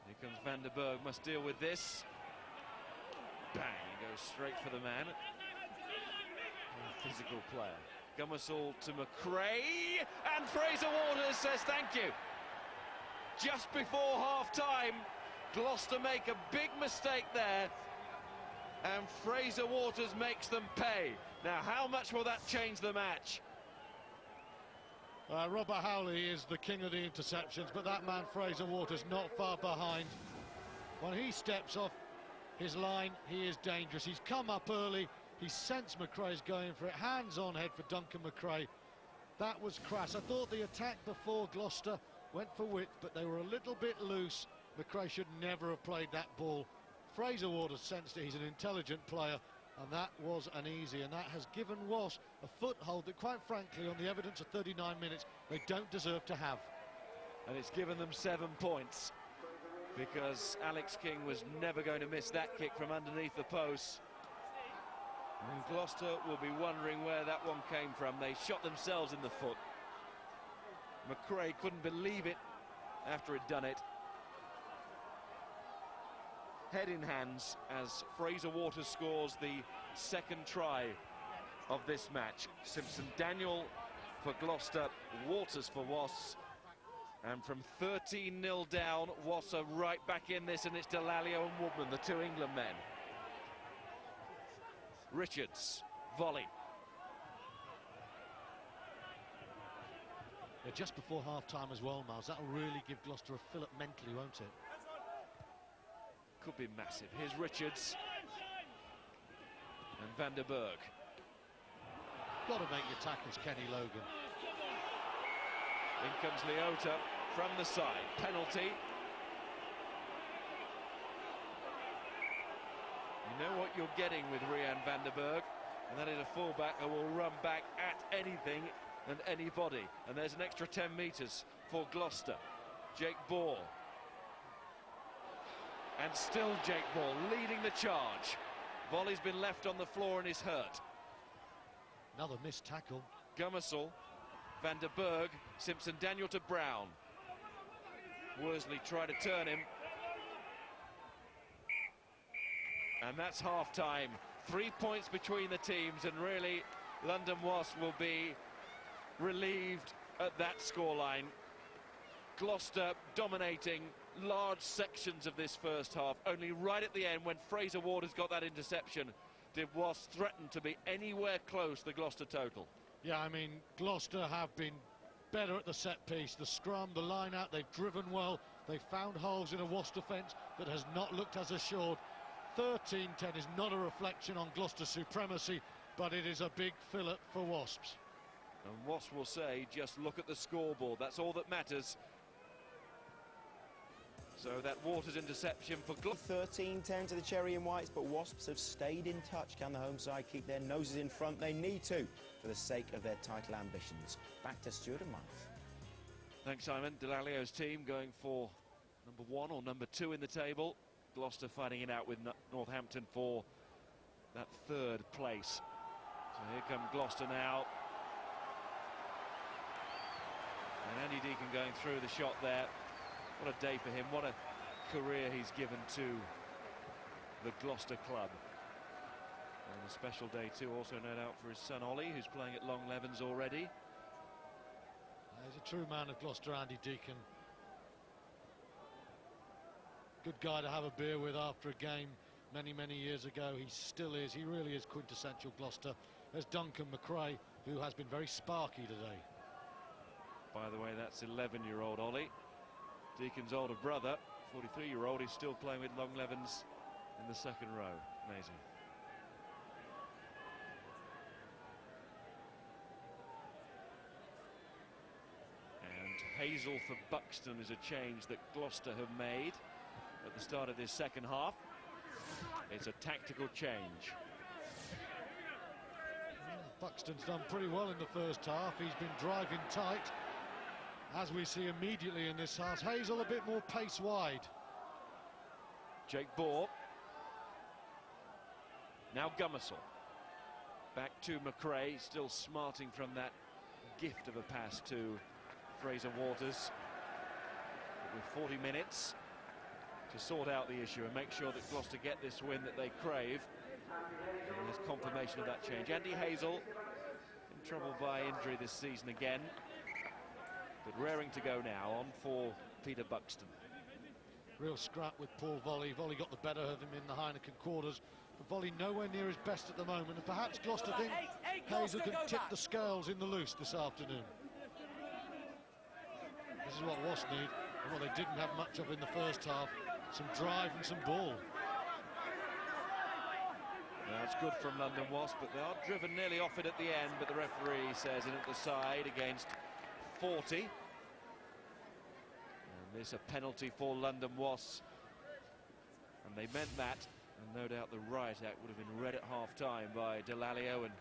Here comes Van der Berg, must deal with this. Bang, he goes straight for the man. A physical player. Gummersall to McRae, and Fraser Waters says thank you. Just before half-time, Gloucester make a big mistake there, and Fraser Waters makes them pay. Now, how much will that change the match? Robert Howley is the king of the interceptions, but that man Fraser Waters not far behind. When he steps off his line, he is dangerous. He's come up early, he sensed McRae's going for it, hands on head for Duncan McRae. That was crass. I thought the attack before Gloucester went for width, but they were a little bit loose. McRae should never have played that ball. Fraser Waters sensed it. He's an intelligent player, and that was an easy, and that has given Wasps a foothold that, quite frankly, on the evidence of 39 minutes, they don't deserve to have. And it's given them 7 points. because Alex King was never going to miss that kick from underneath the post. And Gloucester will be wondering where that one came from. They shot themselves in the foot. McRae couldn't believe it after he'd done it. Head in hands as Fraser Waters scores the second try of this match. Simpson Daniel for Gloucester, Waters for Wasps. And from 13-0 down, Wasps are right back in this, and it's Delalio and Woodman, the two England men. Richards, volley. Yeah, just before half-time as well, Miles. That'll really give Gloucester a fillip mentally, won't it? Could be massive. Here's Richards. And Van der Berg. Got to make your tackles, Kenny Logan. In comes Leota from the side. Penalty. You know what you're getting with Rian van der Berg, and that is a fullback that will run back at anything and anybody. And there's an extra 10 metres for Gloucester. Jake Ball. And still Jake Ball leading the charge. Volley's been left on the floor and is hurt. Another missed tackle. Gummersall, Van der Berg, Simpson Daniel to Brown. Worsley tried to turn him. And that's half-time. 3 points between the teams, and really London Wasps will be relieved at that scoreline. Gloucester dominating large sections of this first half. Only right at the end, when Fraser Waters got that interception, did Wasps threaten to be anywhere close to the Gloucester total. Yeah, I mean, Gloucester have been better at the set piece, the scrum, the line out. They've driven well. They've found holes in a Wasps defence that has not looked as assured. 13-10 is not a reflection on Gloucester's supremacy, but it is a big fillip for Wasps. And Wasps will say, just look at the scoreboard. That's all that matters. So that Waters interception for Gloucester. 13-10 to the Cherry and Whites, but Wasps have stayed in touch. Can the home side keep their noses in front? They need to, for the sake of their title ambitions. Back to Stuart and Miles. Thanks, Simon. Delalio's team going for number 1 or number 2 in the table. Gloucester fighting it out with Northampton for that 3rd place. So here come Gloucester now. And Andy Deacon going through the shot there. What a day for him, what a career he's given to the Gloucester club. And a special day too, also no doubt for his son Ollie, who's playing at Long Levens already. He's a true man of Gloucester, Andy Deacon. Good guy to have a beer with after a game many, many years ago. He still is. He really is quintessential Gloucester. There's Duncan McRae, who has been very sparky today. By the way, that's 11-year-old Ollie. Deacon's older brother, 43-year-old, he's still playing with Long Levens in the 2nd row. Amazing. And Hazel for Buxton is a change that Gloucester have made at the start of this second half. It's a tactical change. Buxton's done pretty well in the first half. He's been driving tight, as we see immediately in this half. Hazel a bit more pace wide. Jake Ball. Now Gummersall. Back to McRae, still smarting from that gift of a pass to Fraser Waters. With 40 minutes to sort out the issue and make sure that Gloucester get this win that they crave. And there's confirmation of that change. Andy Hazel in trouble by injury this season again, but raring to go now, on for Peter Buxton. Real scrap with Paul Volley. Volley got the better of him in the Heineken quarters, but Volley nowhere near his best at the moment, and perhaps Gloucester think Hazel can tip the scales in the loose this afternoon. This is what Wasps need, and what they didn't have much of in the first half. Some drive and some ball. That's good from London Wasps, but they are driven nearly off it at the end, but the referee says in at the side against 40. And this a penalty for London Wasps. And they meant that, and no doubt the riot act would have been read at half-time by Delalio and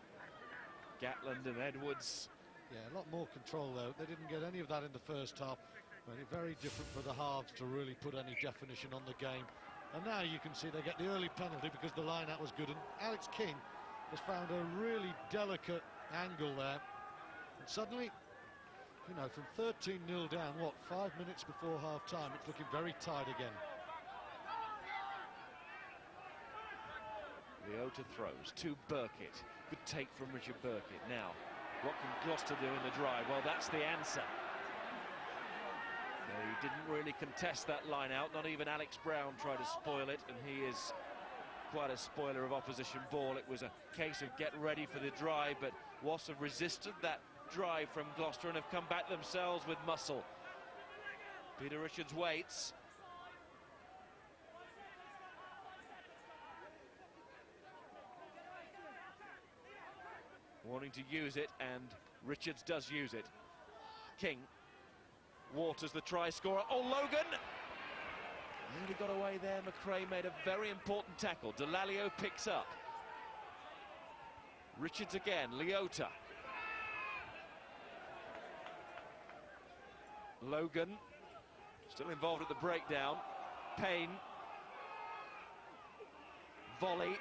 Gatland and Edwards. Yeah, a lot more control though. They didn't get any of that in the first half. Made it very different for the halves to really put any definition on the game. And now you can see they get the early penalty because the line-out was good, and Alex King has found a really delicate angle there. And suddenly, you know, from 13-0 down, 5 minutes before half-time, it's looking very tight again. Leota throws to Burkitt. Good take from Richard Burkitt. Now, what can Gloucester do in the drive? Well, that's the answer. They didn't really contest that line out. Not even Alex Brown tried to spoil it, and he is quite a spoiler of opposition ball. It was a case of get ready for the drive, but Wasps have resisted that drive from Gloucester and have come back themselves with muscle. Peter Richards waits. Wanting to use it, and Richards does use it. King. Waters, the try scorer. Oh, Logan! Nearly got away there. McRae made a very important tackle. Delalio picks up. Richards again. Leota. Logan. Still involved at the breakdown. Payne. Volley.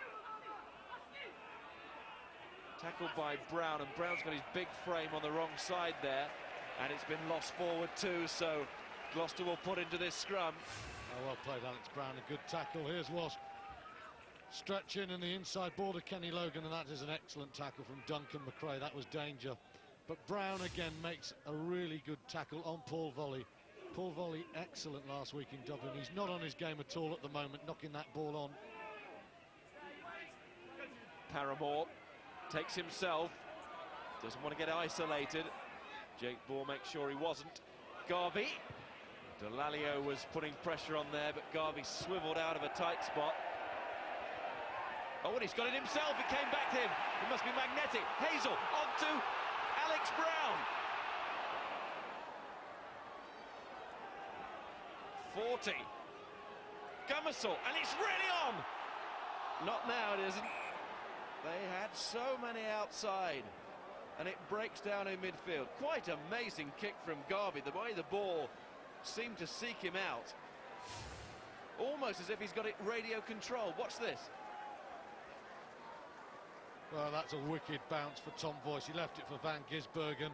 Tackled by Brown, and Brown's got his big frame on the wrong side there, and it's been lost forward too, so Gloucester will put into this scrum. Oh, well played, Alex Brown, a good tackle. Here's Wasp stretching in the inside border, Kenny Logan, and that is an excellent tackle from Duncan McRae. That was danger. But Brown again makes a really good tackle on Paul Volley. Paul Volley, excellent last week in Dublin. He's not on his game at all at the moment, knocking that ball on. Paramore takes himself, doesn't want to get isolated. Jake Bohr makes sure he wasn't. Garvey. Delalio was putting pressure on there, but Garvey swiveled out of a tight spot. Oh, and he's got it himself. It came back to him. It must be magnetic. Hazel onto Alex Brown. 40. Gummersall, and it's really on. Not now, it isn't. They had so many outside, and it breaks down in midfield. Quite amazing kick from Garvey, the way the ball seemed to seek him out. Almost as if he's got it radio control. Watch this. Well, that's a wicked bounce for Tom Voice. He left it for Van Gisbergen,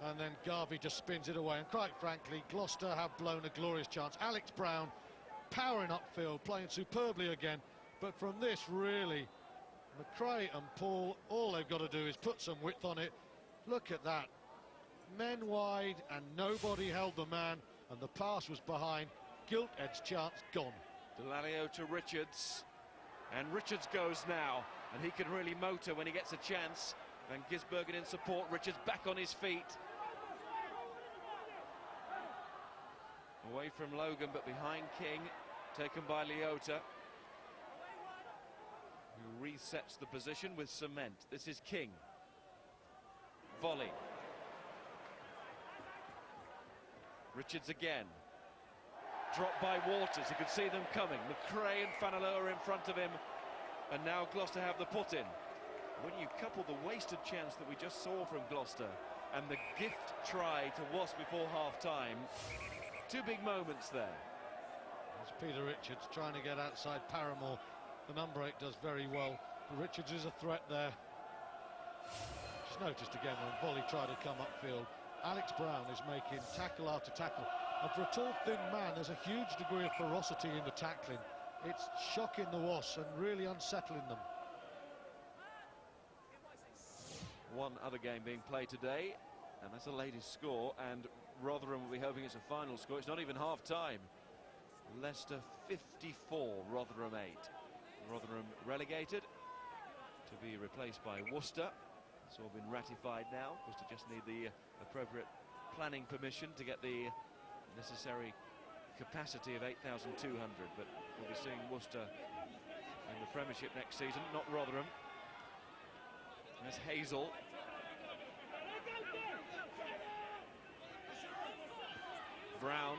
and then Garvey just spins it away. And quite frankly, Gloucester have blown a glorious chance. Alex Brown powering upfield, playing superbly again. But from this, really, McRae and Paul, all they've got to do is put some width on it. Look at that. Men wide, and nobody held the man, and the pass was behind. Gilt-Ed's chance gone. Delalio to Richards, and Richards goes now, and he can really motor when he gets a chance. Van Gisbergen in support. Richards back on his feet. Away from Logan, but behind King, taken by Leota, who resets the position with cement. This is King. Volley. Richards again. Dropped by Waters. You could see them coming. McRae and Fanalo are in front of him, and now Gloucester have the put-in. When you couple the wasted chance that we just saw from Gloucester and the gift try to Wasps before half-time, two big moments there. It's Peter Richards trying to get outside Paramore. The number 8 does very well. But Richards is a threat there. Just noticed again when Volley tried to come upfield. Alex Brown is making tackle after tackle. And for a tall, thin man, there's a huge degree of ferocity in the tackling. It's shocking the Wasps and really unsettling them. One other game being played today, and that's the latest score, and Rotherham will be hoping it's a final score. It's not even half-time. Leicester 54, Rotherham 8. Rotherham relegated to be replaced by Worcester. It's all been ratified now. Worcester just need the appropriate planning permission to get the necessary capacity of 8,200, but we'll be seeing Worcester in the Premiership next season, not Rotherham. There's Hazel. Brown.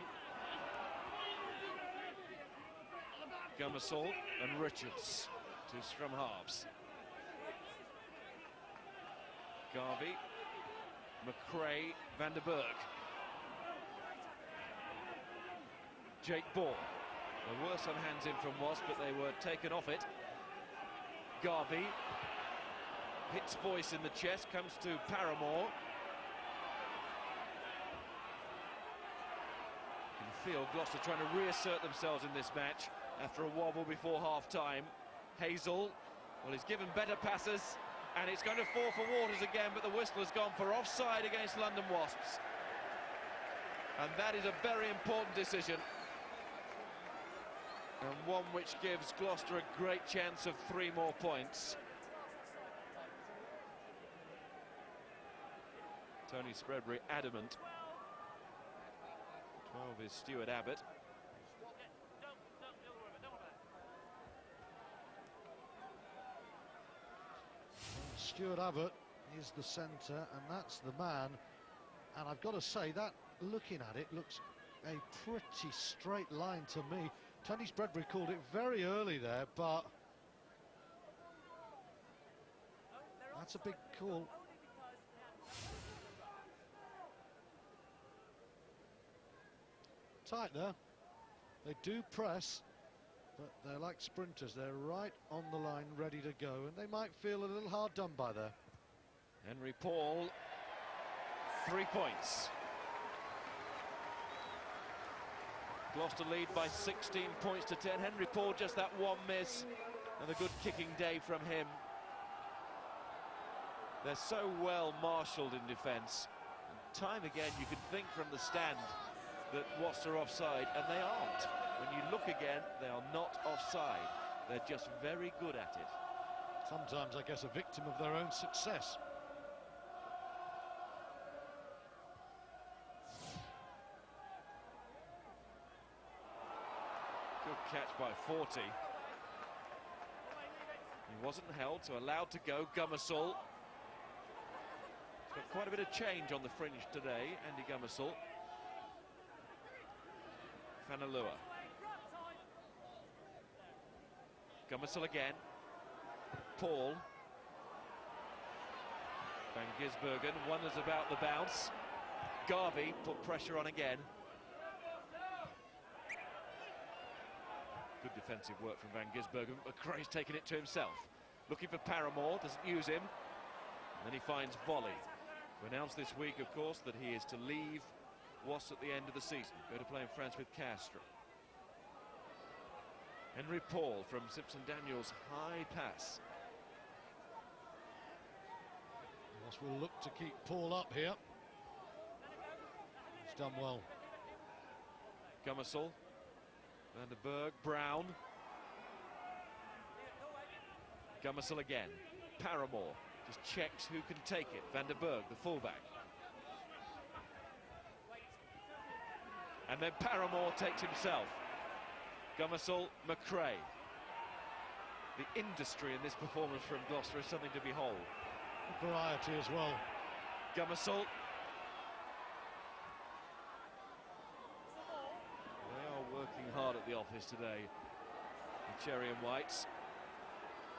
Gummersall and Richards, two scrum halves. Garvey, McRae, Van der Berg. Jake Ball. There were some hands in from Wasps, but they were taken off it. Garvey hits Boyce in the chest, comes to Paramore. You can feel Gloucester trying to reassert themselves in this match after a wobble before half-time. Hazel, well, he's given better passes, and it's going to fall for Waters again, but the whistle has gone for offside against London Wasps. And that is a very important decision, and one which gives Gloucester a great chance of 3 more points. Tony Spreadbury adamant. 12 is Stuart Abbott. Stuart Abbott is the centre, and that's the man. And I've got to say that, looking at it, looks a pretty straight line to me. Tony Spreadbury called it very early there, but that's a big call. Tight there. They do press, but they're like sprinters. They're right on the line, ready to go, and they might feel a little hard done by there. Henry Paul, 3 points. Gloucester lead by 16 points to 10. Henry Paul, just that one miss, and a good kicking day from him. They're so well marshalled in defence. Time again, you can think from the stand that Wasps are offside, and they aren't. When you look again, they are not offside. They're just very good at it. Sometimes, I guess, a victim of their own success. Good catch by 40. He wasn't held, so allowed to go. Gummersall. He's got quite a bit of change on the fringe today, Andy Gummersall. Fanalua. Gummersall again. Paul. Van Gisbergen wonders about the bounce. Garvey put pressure on again. Good defensive work from Van Gisbergen. McRae's taken it to himself. Looking for Paramore, doesn't use him. And then he finds Volley. We announced this week, of course, that he is to leave Wasps at the end of the season. Go to play in France with Castres. Henry Paul from Simpson Daniels, high pass. Wasps will look to keep Paul up here. He's done well. Gummersall. Van der Berg, Brown. Gummersall again. Paramore just checks who can take it. Van der Berg, the fullback. And then Paramore takes himself. Gummersall, McRae. The industry in this performance from Gloucester is something to behold. Variety as well. Gummersall. They are working hard at the office today, the Cherry and Whites,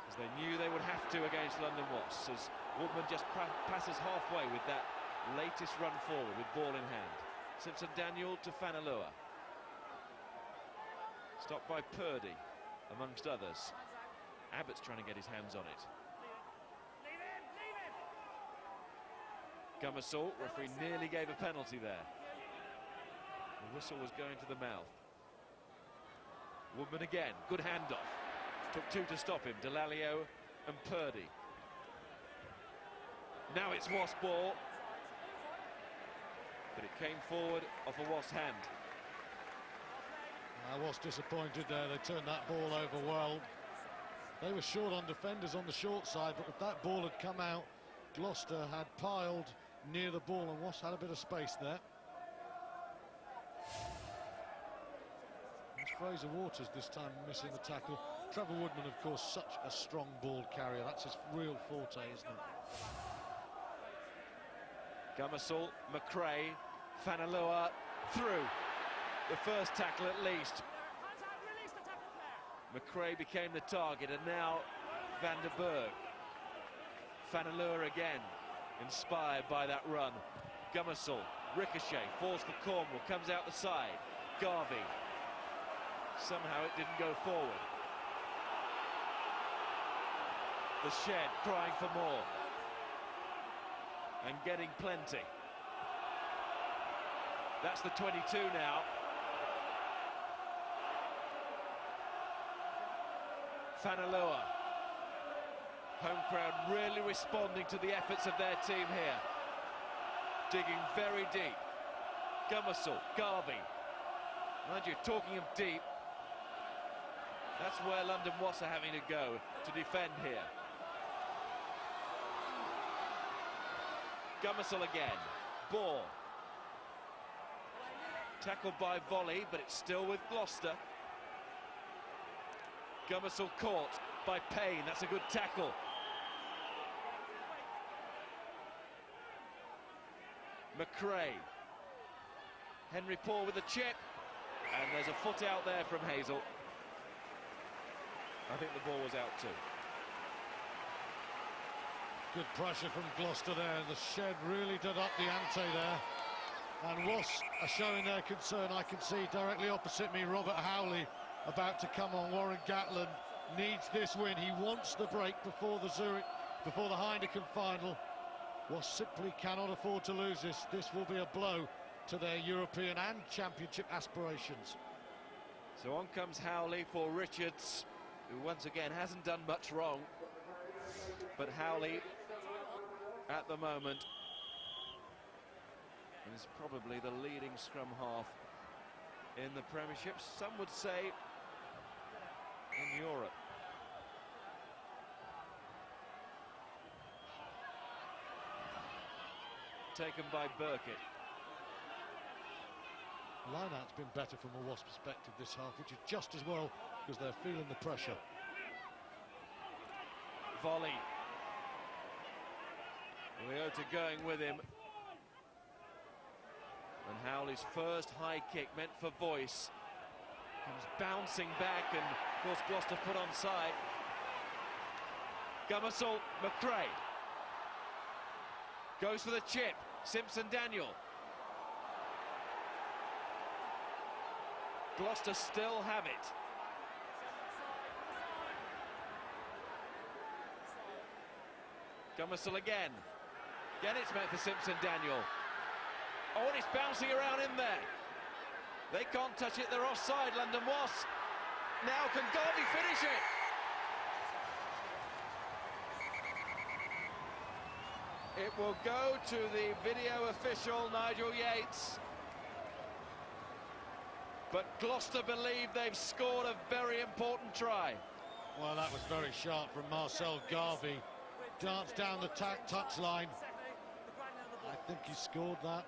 as they knew they would have to against London Wasps, as Woodman just passes halfway with that latest run forward with ball in hand. Simpson Daniel to Fanalua. Stopped by Purdy, amongst others. Abbott's trying to get his hands on it. Gummersall, referee nearly gave a penalty there. The whistle was going to the mouth. Woodman again, good handoff. Took 2 to stop him, Delalio and Purdy. Now it's Wasp ball. But it came forward off a Wasp hand. I was disappointed there. They turned that ball over well. They were short on defenders on the short side, but if that ball had come out, Gloucester had piled near the ball, and Wasps had a bit of space there. It's Fraser Waters this time missing the tackle. Trevor Woodman, of course, such a strong ball carrier. That's his real forte, isn't it? Gummersall, McRae, Fanalua through. The first tackle at least. McRae became the target, and now Van der Berg. Fanalua again, inspired by that run. Gummersall, ricochet, falls for Cornwall, comes out the side. Garvey, Somehow it didn't go forward. The Shed crying for more. And getting plenty. That's the 22 now. Fanalua. Home crowd really responding to the efforts of their team here. Digging very deep. Gummersall, Garvey. Mind you, talking of deep, that's where London Wasps are having to go to defend here. Gummersall again. Ball. Tackled by Volley, but it's still with Gloucester. Gummersall caught by Payne. That's a good tackle. McRae. Henry Paul with the chip. And there's a foot out there from Hazel. I think the ball was out too. Good pressure from Gloucester there. The Shed really did up the ante there. And Wasps are showing their concern. I can see directly opposite me Robert Howley about to come on. Warren Gatland needs this win. He wants the break before the Heineken final. Wasps simply cannot afford to lose this. This will be a blow to their European and Championship aspirations. So on comes Howley for Richards, who once again hasn't done much wrong. But Howley, at the moment, is probably the leading scrum half in the Premiership. Some would say in Europe. Taken by Burkitt. Line-out's been better from a Wasp perspective this half, which is just as well because they're feeling the pressure. Volley. Leota going with him. And Howley's first high kick meant for Voice comes bouncing back, and of course Gloucester put on side. Gummersall, McRae goes for the chip. Simpson-Daniel. Gloucester still have it. Gummersall again. Again it's meant for Simpson-Daniel. Oh, and it's bouncing around in there. They can't touch it, they're offside, London Wasps. Now can Garvey finish it? It will go to the video official, Nigel Yates. But Gloucester believe they've scored a very important try. Well, that was very sharp from Marcel Garvey. Danced down the touchline. I think he scored that.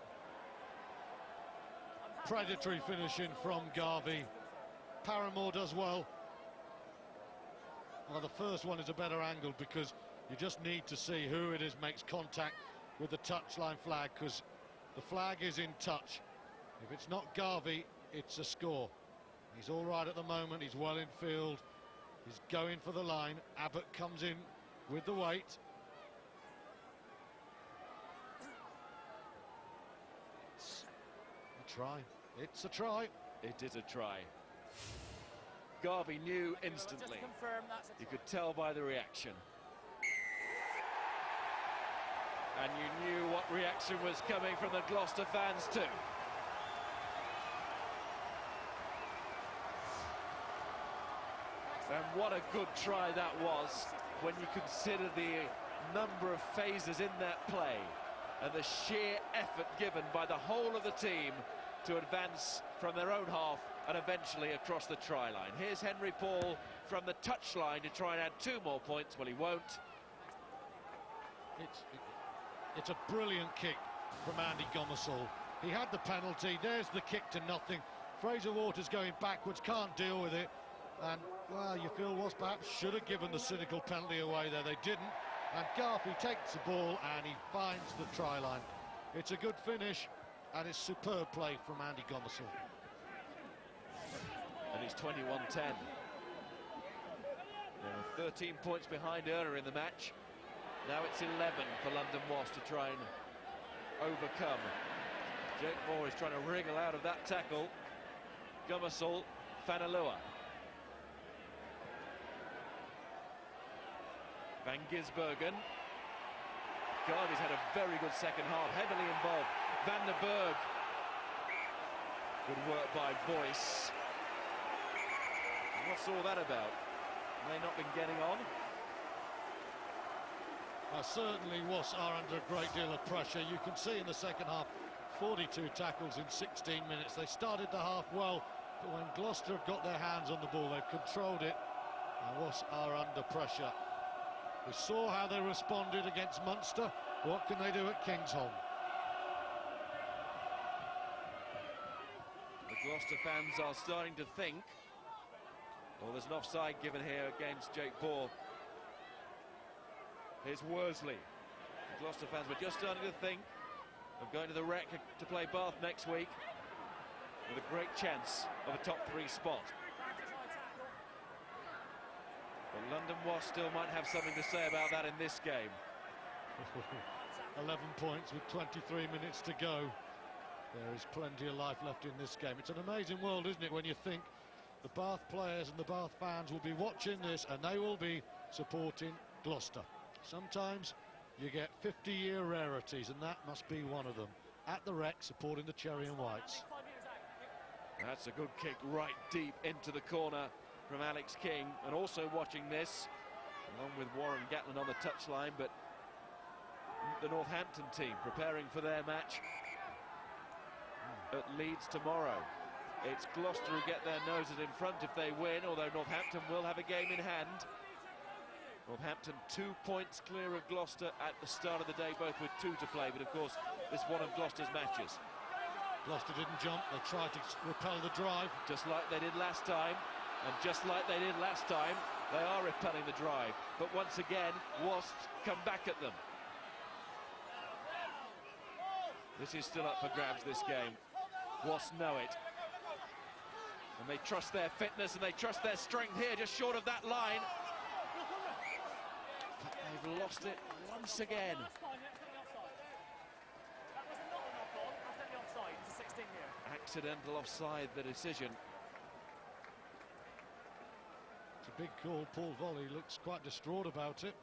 Predatory finishing from Garvey. Paramore does well. Well, the first one is a better angle because you just need to see who it is makes contact with the touchline flag, because the flag is in touch. If it's not Garvey, it's a score. He's all right at the moment. He's well in field. He's going for the line. Abbott comes in with the weight. It's a try. It's a try. It is a try. Garvey knew instantly. You could tell by the reaction. And you knew what reaction was coming from the Gloucester fans too. And what a good try that was when you consider the number of phases in that play and the sheer effort given by the whole of the team to advance from their own half and eventually across the try line. Here's Henry Paul from the touchline to try and add 2 more points. Well, he won't. It's a brilliant kick from Andy Gummersall. He had the penalty. There's the kick to nothing. Fraser Waters going backwards, can't deal with it. And, well, you feel Wasps perhaps should have given the cynical penalty away there. They didn't. And Garvey takes the ball and he finds the try line. It's a good finish and it's superb play from Andy Gummersall. And it's 21-10. They were 13 points behind earlier in the match. Now it's 11 for London Wasps to try and overcome. Jake Moore is trying to wriggle out of that tackle. Gummersall Fanalua. Van Gisbergen. God, he's had a very good second half, heavily involved. Van der Berg. Good work by Boyce. What's all that about? Have they not been getting on? Certainly Wasps are under a great deal of pressure. You can see in the second half, 42 tackles in 16 minutes. They started the half well, but when Gloucester have got their hands on the ball, they've controlled it, and Wasps are under pressure. We saw how they responded against Munster. What can they do at Kingsholm? The Gloucester fans are starting to think, well, there's an offside given here against Jake Ball. Here's Worsley. The Gloucester fans were just starting to think of going to the Rec to play Bath next week with a great chance of a top 3 spot. But London Wasps still might have something to say about that in this game. 11 points with 23 minutes to go. There is plenty of life left in this game. It's an amazing world, isn't it, when you think the Bath players and the Bath fans will be watching this and they will be supporting Gloucester. Sometimes you get 50-year rarities, and that must be one of them. At the Rec, supporting the Cherry and Whites. That's a good kick right deep into the corner from Alex King, and also watching this, along with Warren Gatlin on the touchline, but the Northampton team preparing for their match at Leeds tomorrow. It's Gloucester who get their noses in front if they win, although Northampton will have a game in hand. Northampton 2 points clear of Gloucester at the start of the day, both with 2 to play, but of course this one of Gloucester's matches. Gloucester didn't jump, they tried to repel the drive. Just like they did last time, and just like they did last time, they are repelling the drive. But once again, Wasps come back at them. This is still up for grabs, this game. Wasps know it. And they trust their fitness and they trust their strength here, just short of that line. But they've lost it once again. Accidental offside, the decision. It's a big call. Paul Volley looks quite distraught about it.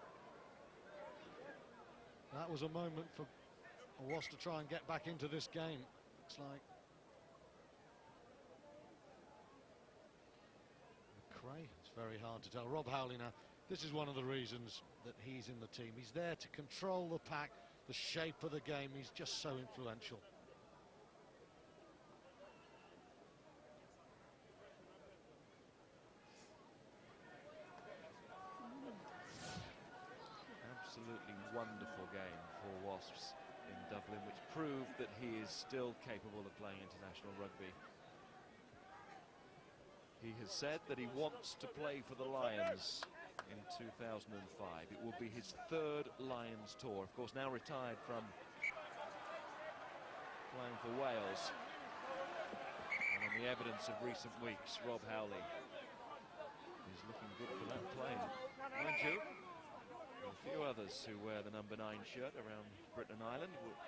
That was a moment for Wasps to try and get back into this game. Looks like McRae. It's very hard to tell. Rob Howley now. This is one of the reasons that he's in the team. He's there to control the pack, the shape of the game. He's just so influential. Absolutely wonderful game for Wasps in Dublin, which proved that he is still capable of playing international rugby. He has said that he wants to play for the Lions in 2005. It will be his 3rd Lions tour. Of course, now retired from playing for Wales. And on the evidence of recent weeks, Rob Howley is looking good for that plane. Mind you, a few others who wear the number 9 shirt around Britain and Ireland would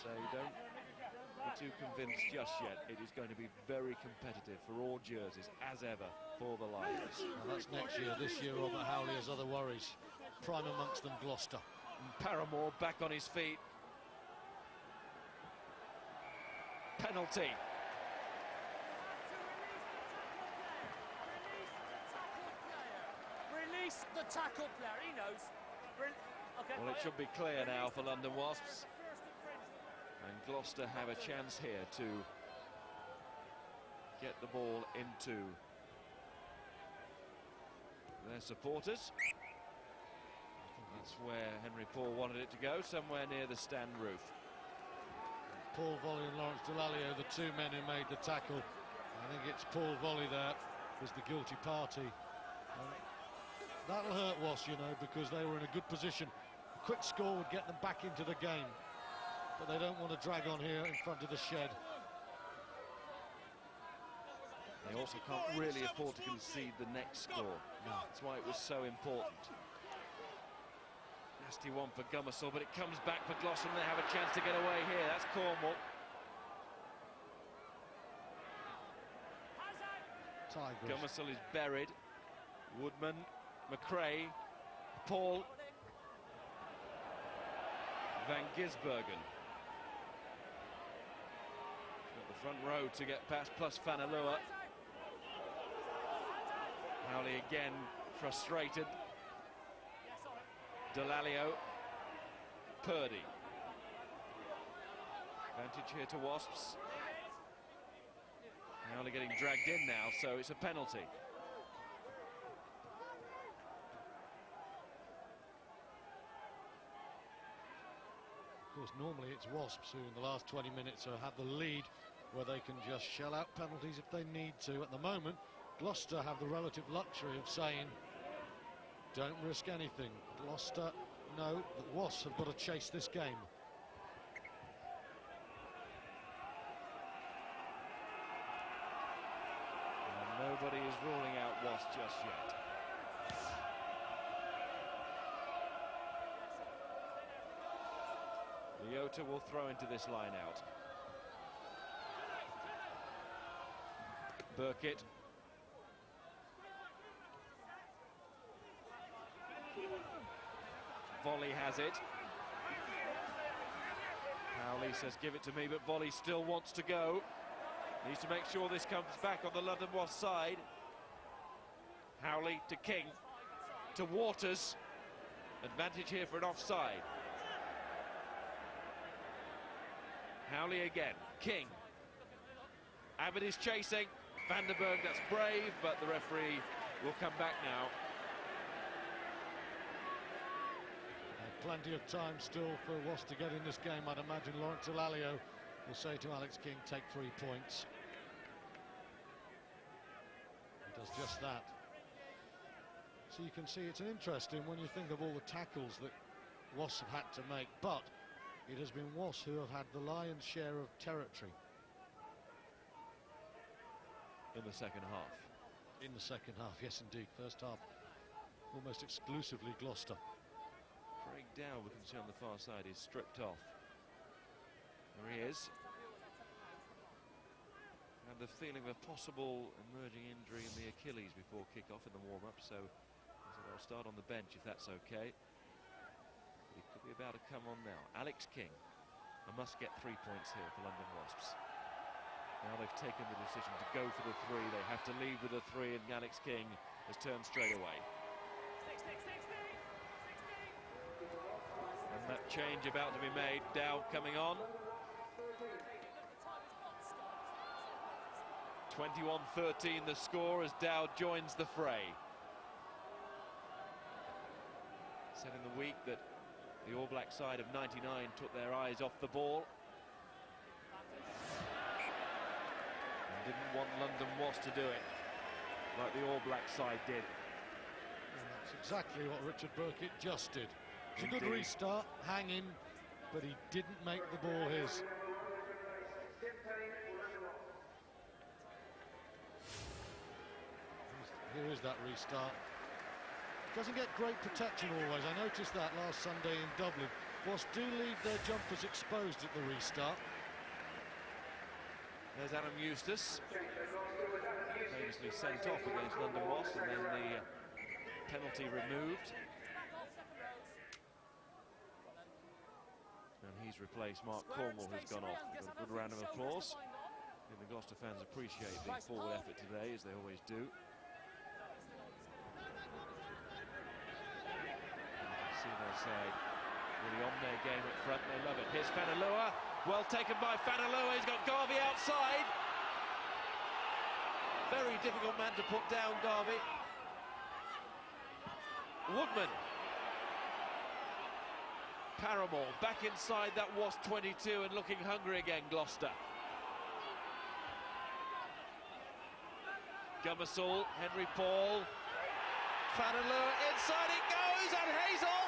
say don't be too convinced just yet. It is going to be very competitive for all jerseys, as ever, for the Lions. Well, that's next year. This year, Robert Howley has other worries. Prime amongst them, Gloucester. And Paramore back on his feet. Penalty. Release the tackle player, he knows. Okay. Well, it should be clear now for London Wasps. And Gloucester have a chance here to get the ball into their supporters. That's where Henry Paul wanted it to go, somewhere near the stand roof. Paul Volley and Lawrence Delalio, the 2 men who made the tackle. I think it's Paul Volley there was the guilty party. That'll hurt Wasps, you know, because they were in a good position. A quick score would get them back into the game, but they don't want to drag on here in front of the shed. They also can't really afford to concede the next score. No. That's why it was so important. Nasty one for Gummersall, but it comes back for Gloucester and they have a chance to get away here. That's Cornwall. Tigers. Gummersall is buried. Woodman, McRae, Paul, Van Gisbergen. Got the front row to get past, plus Fanalua. Howley again frustrated. Delalio, Purdy. Advantage here to Wasps. Howley getting dragged in now, so it's a penalty. Of course, normally it's Wasps who in the last 20 minutes have the lead, where they can just shell out penalties if they need to. At the moment, Gloucester have the relative luxury of saying, don't risk anything. Gloucester know that Wasps have got to chase this game. And nobody is ruling out Wasps just yet. Leota will throw into this line out. Burkitt. Volley has it. Howley says give it to me, but Volley still wants to go. Needs to make sure this comes back on the London Wasps side. Howley to King, to Waters. Advantage here for an offside. Howley again, King. Abbott is chasing. Vandenberg, that's brave, but the referee will come back now. Plenty of time still for Wasps to get in this game. I'd imagine Lawrence Delalio will say to Alex King, take 3 points. He does just that. So you can see it's interesting when you think of all the tackles that Wasps have had to make, but it has been Wasps who have had the lion's share of territory. In the second half. In the second half, yes indeed. First half, almost exclusively Gloucester. Craig Dow, we can see on the far side, is stripped off. There he is. Had the feeling of a possible emerging injury in the Achilles before kick-off in the warm-up, so he said, I'll start on the bench if that's okay. But he could be about to come on now. Alex King, a must-get 3 points here for London Wasps. Now they've taken the decision to go for the 3. They have to leave with a 3, and Alex King has turned straight away. And that change about to be made. Dow coming on. 21-13 the score as Dow joins the fray. Said in the week that the All Black side of 99 took their eyes off the ball. And didn't want London Wasps to do it like the All Black side did. And that's exactly what Richard Burkitt just did. It's a good Indeed. restart, hanging, but he didn't make the ball his. Here is that restart. Doesn't get great protection always. I noticed that last Sunday in Dublin. Wasps do leave their jumpers exposed at the restart. There's Adam Eustace, famously sent off against London Wasps, and then the penalty removed. And he's replaced Mark Cornwall, who's gone off. We've got a good round of applause. I think the Gloucester fans appreciate the forward effort today, as they always do. You can see their side really on their game up front. They love it. Here's Fanalua. Well taken by Fanalua. He's got Garvey outside. Very difficult man to put down, Garvey. Woodman. Paramore back inside that Wasp 22 and looking hungry again, Gloucester. Gummersall, Henry Paul. Fanalua, inside it goes, and Hazel.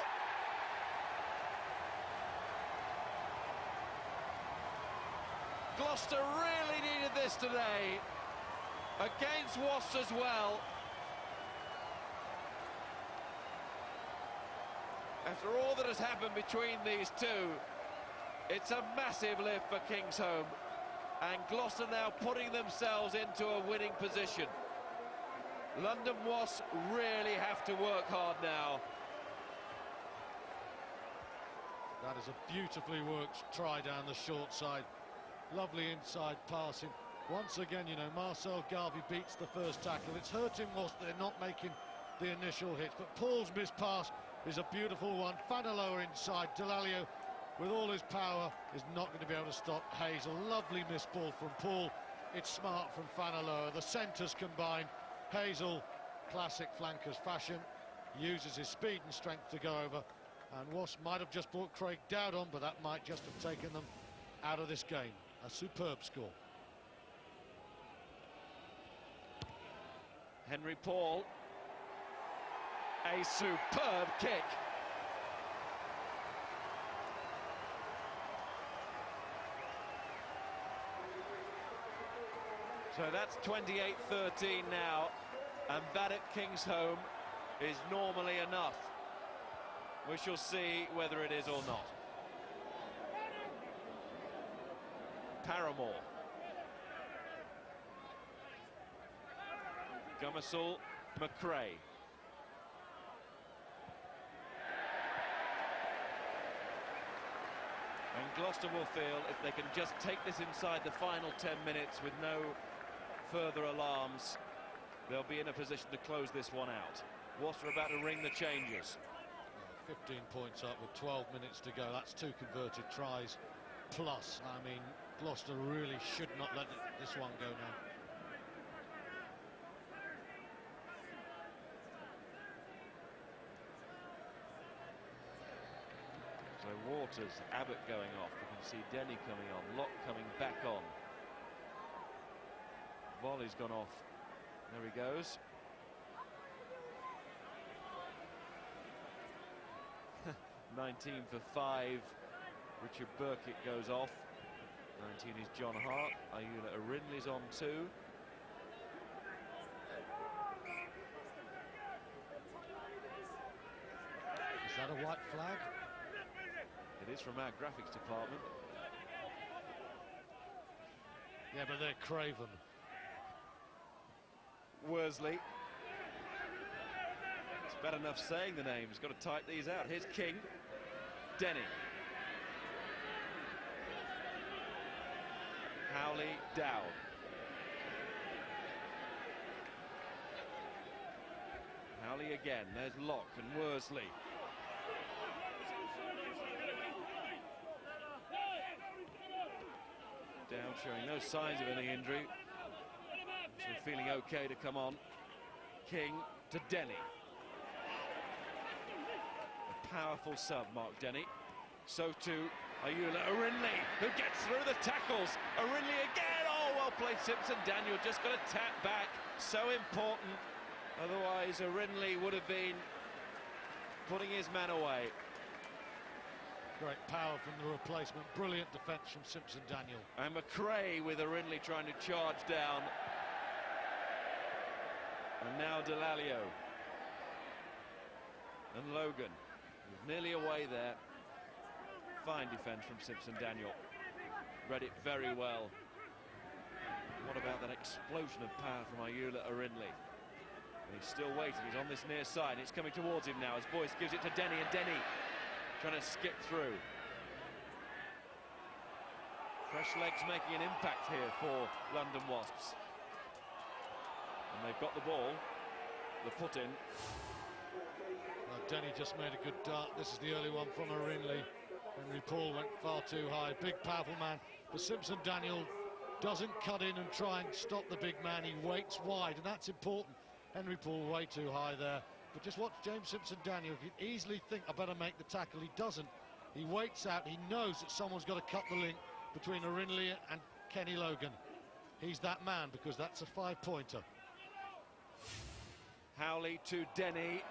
Gloucester really needed this today, against Wasps as well. After all that has happened between these two, it's a massive lift for Kingsholm, and Gloucester now putting themselves into a winning position. London Wasps really have to work hard now. That is a beautifully worked try down the short side. Lovely inside passing. Once again, you know, Marcel Garvey beats the first tackle. It's hurting Wasps that they're not making the initial hits, but Paul's missed pass is a beautiful one. Fanaloa inside. Delalio, with all his power, is not going to be able to stop Hazel. Lovely missed ball from Paul. It's smart from Fanaloa. The centres combined. Hazel, classic flankers fashion, uses his speed and strength to go over. And Wasps might have just brought Craig Dowd on, but that might just have taken them out of this game. A superb score. Henry Paul. A superb kick. So that's 28-13 now, and that at Kingsholm is normally enough. We shall see whether it is or not. Paramore. Gumasal, McRae. And Gloucester will feel if they can just take this inside the final 10 minutes with no further alarms, they'll be in a position to close this one out. Wasps are about to ring the changes. 15 points up with 12 minutes to go. That's 2 converted tries plus. I mean, Gloucester really should not let this one go now. So Waters, Abbott going off. We can see Denny coming on, Locke coming back on. Volley's gone off. There he goes. "19 for 5. Richard Burkitt goes off. 19 is John Hart. Ayula Arinley's on 2. Is that a white flag? It is from our graphics department. Yeah, but they're Craven. Worsley. It's bad enough saying the names, got to type these out. Here's King. Denny. Howley, Dowd. Howley again, there's Locke and Worsley. Dowd showing no signs of any injury. So feeling okay to come on. King to Denny. A powerful sub, Mark Denny. So too Ayula Arinley, who gets through the tackles. Arinley again. Oh, well played Simpson. Daniel just got to tap back. So important. Otherwise, Arinley would have been putting his man away. Great power from the replacement. Brilliant defence from Simpson Daniel. And McRae with Arinley trying to charge down. And now Delalio. And Logan. Nearly away there. Fine defence from Simpson Daniel. Read it very well. What about that explosion of power from Ayula Arinley? And he's still waiting. He's on this near side. It's coming towards him now as Boyce gives it to Denny, and Denny trying to skip through. Fresh legs making an impact here for London Wasps. And they've got the ball. The put in. Denny just made a good dart. This is the early one from Arinley. Henry Paul went far too high. Big, powerful man. But Simpson Daniel doesn't cut in and try and stop the big man. He waits wide, and that's important. Henry Paul way too high there. But just watch James Simpson Daniel. He could easily think, I better make the tackle. He doesn't. He waits out. He knows that someone's got to cut the link between Arinley and Kenny Logan. He's that man, because that's a 5-pointer. Howley to Denny.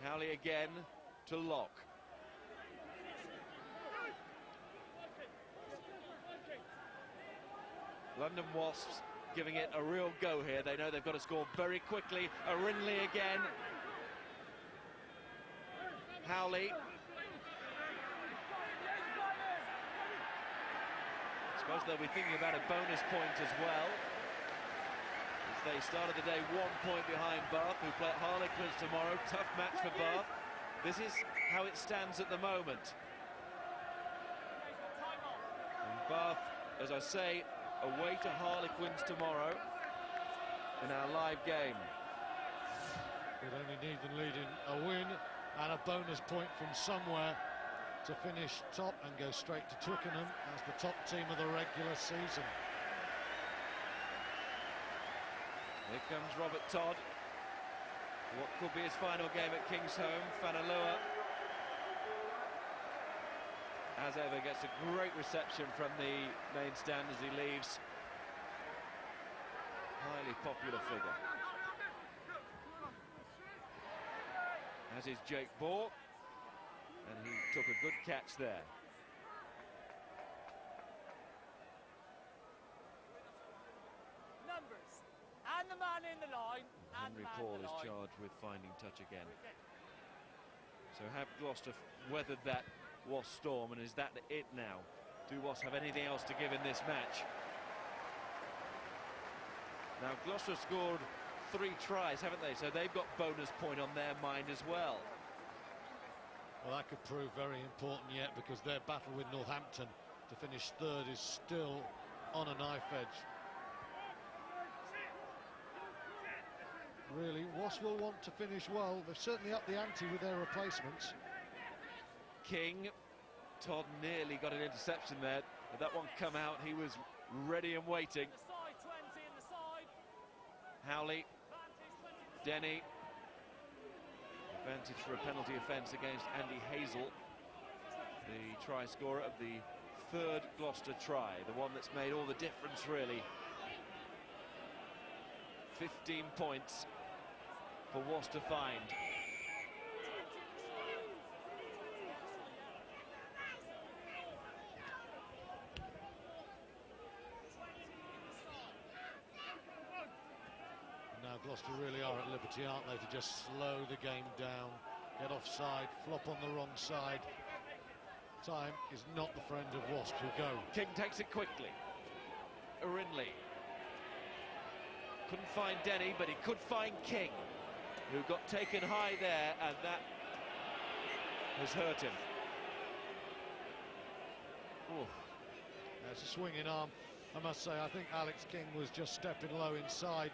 Howley again to Locke. London Wasps giving it a real go here. They know they've got to score very quickly. Arinley again. Howley. I suppose they'll be thinking about a bonus point as well. They started the day 1 point behind Bath, who play at Harlequins tomorrow. Tough match for Bath. This is how it stands at the moment. And Bath, as I say, away to Harlequins tomorrow in our live game. Would only need them leading a win and a bonus point from somewhere to finish top and go straight to Twickenham as the top team of the regular season. Here comes Robert Todd. What could be his final game at Kingsholm. Fanalua, as ever, gets a great reception from the main stand as he leaves. Highly popular figure. As is Jake Ball, and he took a good catch there. Numbers. And the man in the line. And Henry the man Paul in the is line. charged with finding touch again. So have Gloucester weathered that Wasps storm, and is that it now? Do Wasps have anything else to give in this match? Now Gloucester scored 3 tries, haven't they? So they've got bonus point on their mind as well. Well, that could prove very important yet, because their battle with Northampton to finish third is still on a knife edge. Really, Wasps will want to finish well. They've certainly upped the ante with their replacements. King, Todd nearly got an interception there, but that one come out. He was ready and waiting. The side 20 in the side. Howley, Advantage 20%. Denny. Advantage for a penalty offence against Andy Hazel, the try scorer of the 3rd Gloucester try, the one that's made all the difference really. 15 points for Wasps to find. Now Gloucester really are at liberty, aren't they, to just slow the game down, get offside, flop on the wrong side. Time is not the friend of Wasps who go. King takes it quickly. Erinley. Couldn't find Denny, but he could find King, who got taken high there, and that has hurt him. Ooh. It's a swinging arm. I must say, I think Alex King was just stepping low inside,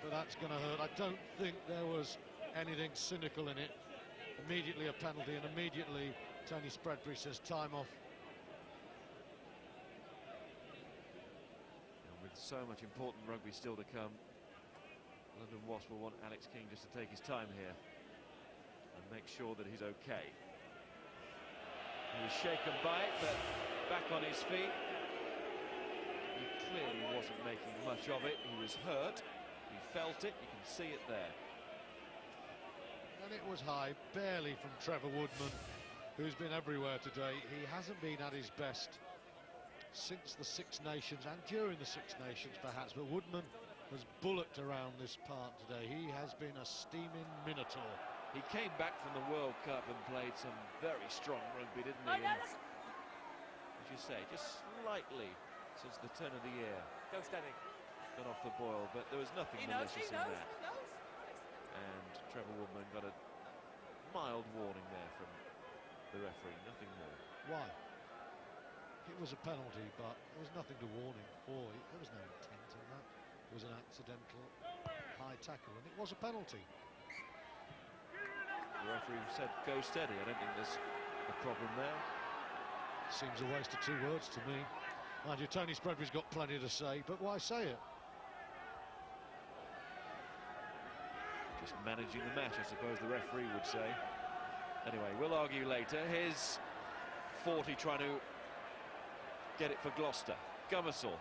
but that's going to hurt. I don't think there was anything cynical in it. Immediately a penalty, and immediately Tony Spreadbury says time off. And with so much important rugby still to come, London Wasps will want Alex King just to take his time here and make sure that he's okay. He was shaken by it, but back on his feet. He clearly wasn't making much of it. He was hurt. He felt it. You can see it there. And it was high, barely from Trevor Woodman, who's been everywhere today. He hasn't been at his best since the Six Nations, and during the Six Nations perhaps, but Woodman has bullocked around this part today. He has been a steaming minotaur. He came back from the World Cup and played some very strong rugby, didn't he? And, as you say, just slightly since the turn of the year. Go steady. Gone off the boil, but there was nothing He knows, malicious he in knows, that. he knows. And Trevor Woodman got a mild warning there from the referee, nothing more. Why? It was a penalty, but there was nothing to warn him for. There was no intent in that. It was an accidental high tackle, and it was a penalty. The referee said go steady. I don't think there's a problem there. Seems a waste of 2 words to me. Mind you, Tony Spreadbury's got plenty to say, but why say it? Just managing the match, I suppose the referee would say. Anyway, we'll argue later. Here's 40 trying to get it for Gloucester. Gummersall.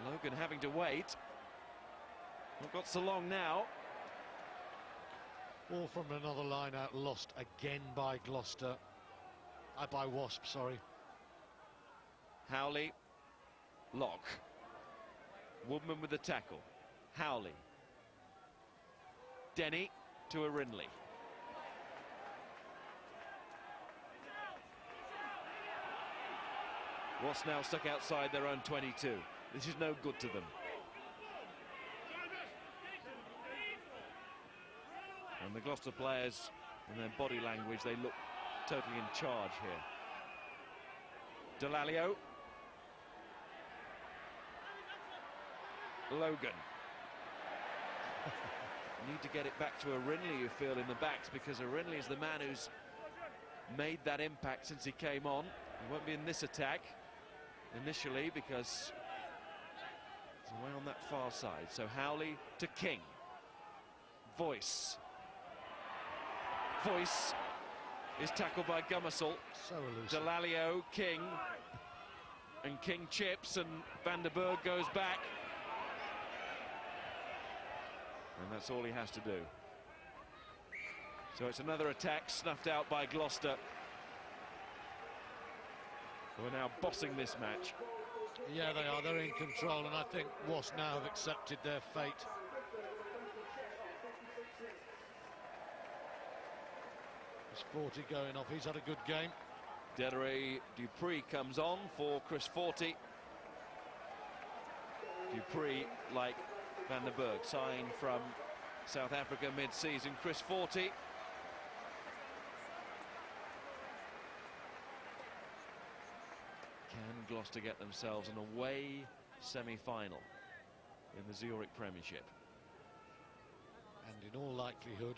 Logan having to wait. We've got so long now. All from another line out, lost again by Gloucester. By Wasps, sorry. Howley, Lock. Woodman with the tackle. Howley. Denny to Erinley. Wasps now stuck outside their own 22. This is no good to them. And the Gloucester players, in their body language, they look totally in charge here. Delalio. Logan. Need to get it back to Arinley, you feel, in the backs, because Arinley is the man who's made that impact since he came on. He won't be in this attack initially because he's away on that far side. So Howley to King. Voice is tackled by Gummersall. So elusive. Delalio, King, and King chips, and Van der Berg goes back. And that's all he has to do. So it's another attack snuffed out by Gloucester, who are now bossing this match. Yeah, they are. They're in control, and I think Wasps now have accepted their fate. There's 40 going off. He's had a good game. Desiree Dupree comes on for Chris Forty. Dupree, like Van der Berg, signed from South Africa mid-season. Chris Forty. Can Gloucester get themselves an away semi-final in the Zurich Premiership? And in all likelihood,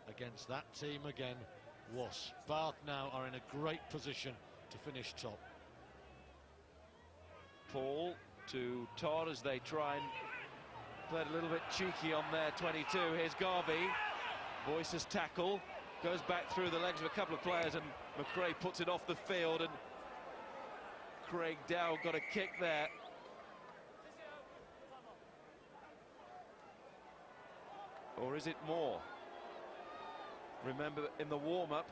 against that team again, Wasps. Bath now are in a great position to finish top. Paul to Todd as they try and play a little bit cheeky on their 22. Here's Garvey. Voice's tackle goes back through the legs of a couple of players, and McRae puts it off the field, and Craig Dow got a kick there. Or is it more? Remember, in the warm-up,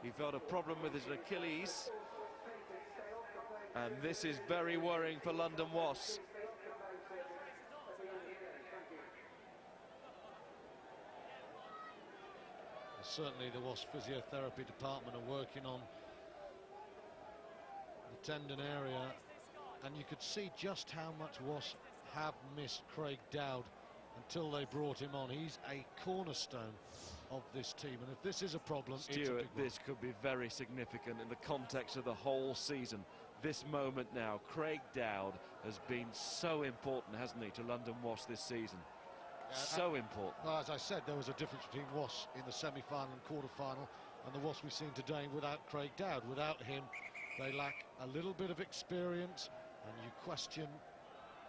he felt a problem with his Achilles. And this is very worrying for London Wasps. Certainly the Wasps physiotherapy department are working on the tendon area, and you could see just how much Wasps have missed Craig Dowd until they brought him on. He's a cornerstone of this team, and if this is a problem, it's a big one. This could be very significant in the context of the whole season. This moment now, Craig Dowd has been so important, hasn't he, to London Wasps this season? So important. Well, as I said, there was a difference between Wasps in the semi-final and quarter-final and the Wasps we've seen today without Craig Dowd. Without him, they lack a little bit of experience, and you question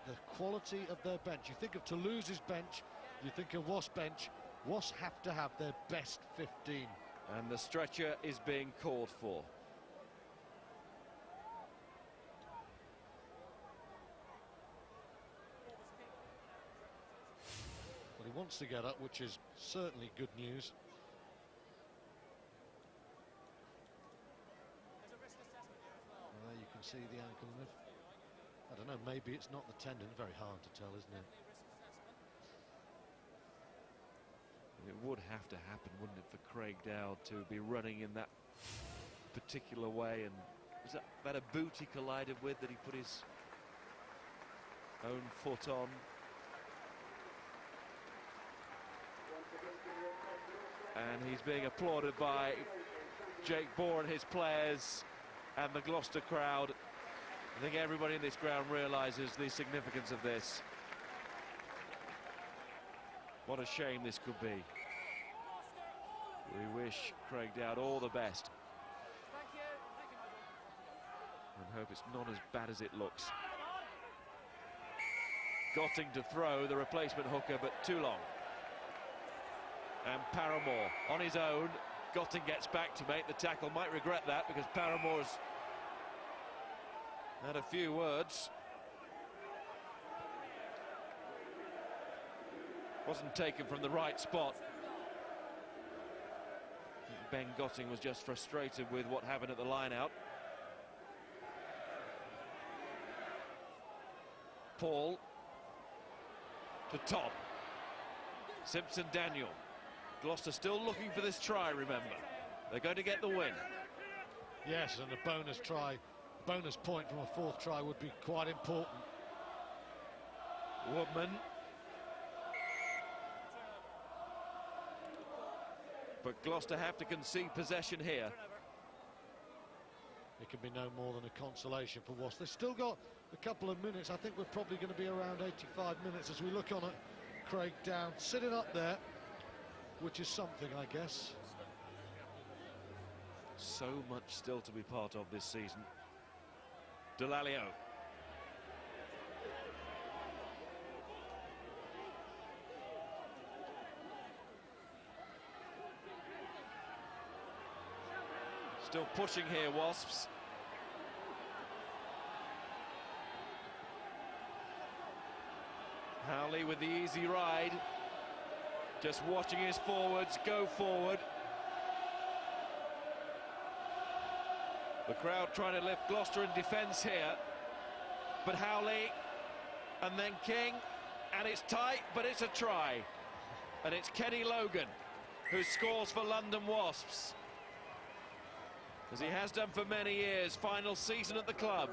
the quality of their bench. You think of Toulouse's bench, you think of Wasps' bench. Wasps have to have their best 15. And the stretcher is being called for. Well, he wants to get up, which is certainly good news. There you can see the ankle lift. I don't know, maybe it's not the tendon. Very hard to tell, isn't it? It would have to happen, wouldn't it, for Craig Dowd to be running in that particular way? And was that a boot he collided with, that he put his own foot on? And he's being applauded by Jake Bohr and his players and the Gloucester crowd. I think everybody in this ground realises the significance of this. What a shame this could be. We wish Craig Dowd all the best. And hope it's not as bad as it looks. Gotting to throw the replacement hooker, but too long. And Paramore on his own. Gotting gets back to make the tackle. Might regret that, because Paramore's had a few words. Wasn't taken from the right spot. Ben Gotting was just frustrated with what happened at the line-out. Paul to Todd. Simpson Daniel. Gloucester still looking for this try, remember. They're going to get the win. Yes, and a bonus try bonus point from a fourth try would be quite important. Woodman. But Gloucester have to concede possession here. It can be no more than a consolation for Wasps. They've still got a couple of minutes. I think we're probably going to be around 85 minutes as we look on at Craig Down, sitting up there, which is something, I guess. So much still to be part of this season. Delalio. Still pushing here, Wasps. Howley with the easy ride. Just watching his forwards go forward. The crowd trying to lift Gloucester in defence here. But Howley, and then King, and it's tight, but it's a try. And it's Kenny Logan who scores for London Wasps, as he has done for many years. Final season at the club.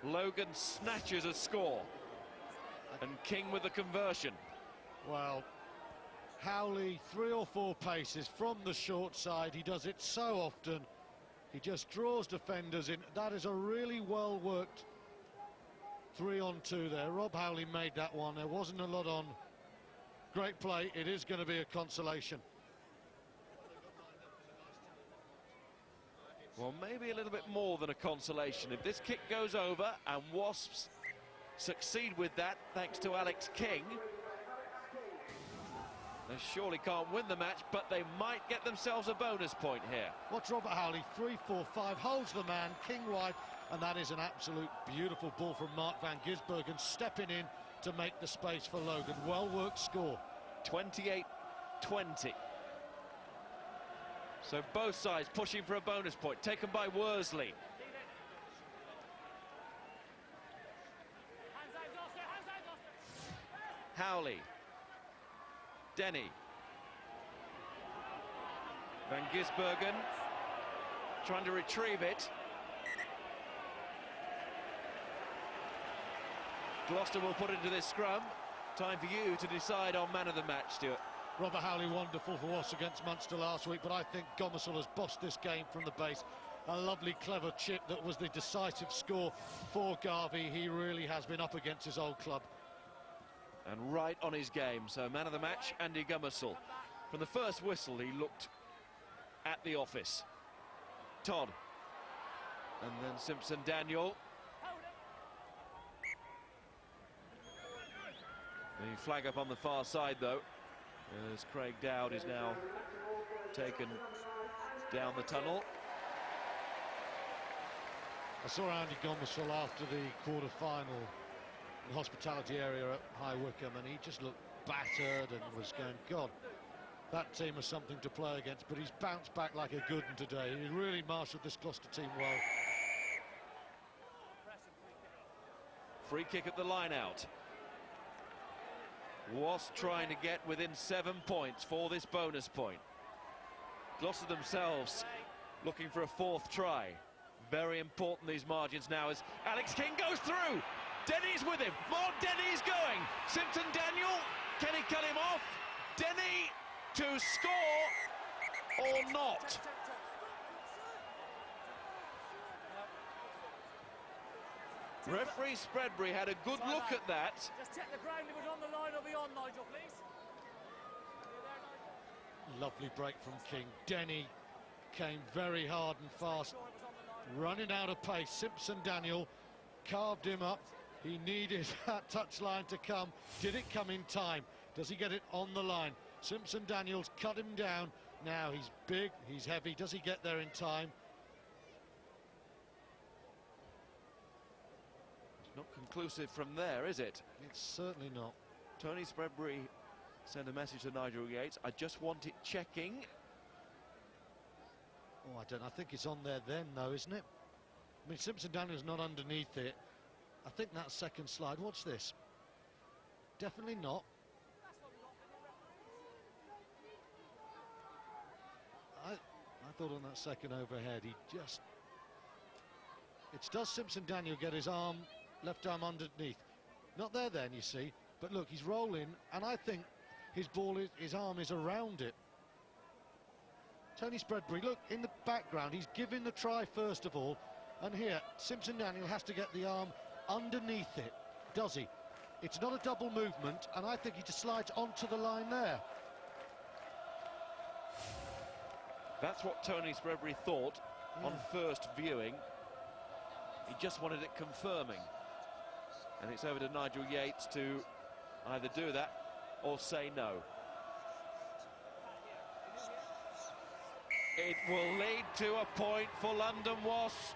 Logan snatches a score, and King with the conversion. Well, Howley, 3 or 4 paces from the short side. He does it so often. He just draws defenders in. That is a really well worked 3-on-2 there. Rob Howley made that one. There wasn't a lot on. Great play. It is going to be a consolation. Well, maybe a little bit more than a consolation. If this kick goes over and Wasps succeed with that, thanks to Alex King, they surely can't win the match, but they might get themselves a bonus point here. Watch Robert Howley, 3-4-5, holds the man, King wide, and that is an absolute beautiful ball from Mark van Gisbergen, stepping in to make the space for Logan. Well worked score. 28-20. So both sides pushing for a bonus point, taken by Worsley. Howley. Denny. Van Gisbergen trying to retrieve it. Gloucester will put into this scrum. Time for you to decide on man of the match, Stuart. Robert Howley wonderful for us against Munster last week, but I think Gomersall has bossed this game from the base. A lovely, clever chip that was the decisive score for Garvey. He really has been up against his old club. And right on his game. So man of the match, Andy Gomersall. From the first whistle, he looked at the office. Todd. And then Simpson Daniel. The flag up on the far side, though, as Craig Dowd is now taken down the tunnel. I saw Andy Gomersall after the quarter-final in the hospitality area at High Wycombe, and he just looked battered and was going, God, that team is something to play against, but he's bounced back like a good one today. He really marshalled this Gloucester team well. Free kick at the line out. Wasps trying to get within 7 points for this bonus point. Gloucester themselves looking for a 4th try. Very important, these margins now, as Alex King goes through. Denny's with him. More Denny's going. Simpson Daniel, can he cut him off? Denny to score or not? Referee Spreadbury had a good look at that. Just check the ground if it was on the line or beyond, Nigel, please. Lovely break from King. Denny came very hard and fast, running out of pace. Simpson Daniel carved him up. He needed that touchline to come. Did it come in time? Does he get it on the line? Simpson Daniels cut him down. Now he's big, he's heavy. Does he get there in time? Not conclusive from there, is it? It's certainly not. Tony Spreadbury sent a message to Nigel Yates. I just want it checking. Oh, I don't know. I think it's on there then, though, isn't it? I mean, Simpson Daniel's not underneath it. I think that second slide. What's this? Definitely not. I thought on that second overhead, he just It's does Simpson Daniel get his arm, left arm underneath? Not there then, you see. But look, he's rolling, and I think his arm is around it. Tony Spreadbury, look, in the background, he's giving the try first of all. And here, Simpson Daniel has to get the arm underneath it. Does he? It's not a double movement, and I think he just slides onto the line there. That's what Tony Spreadbury thought on first viewing. He just wanted it confirming. And it's over to Nigel Yates to either do that or say no. It will lead to a point for London Wasps.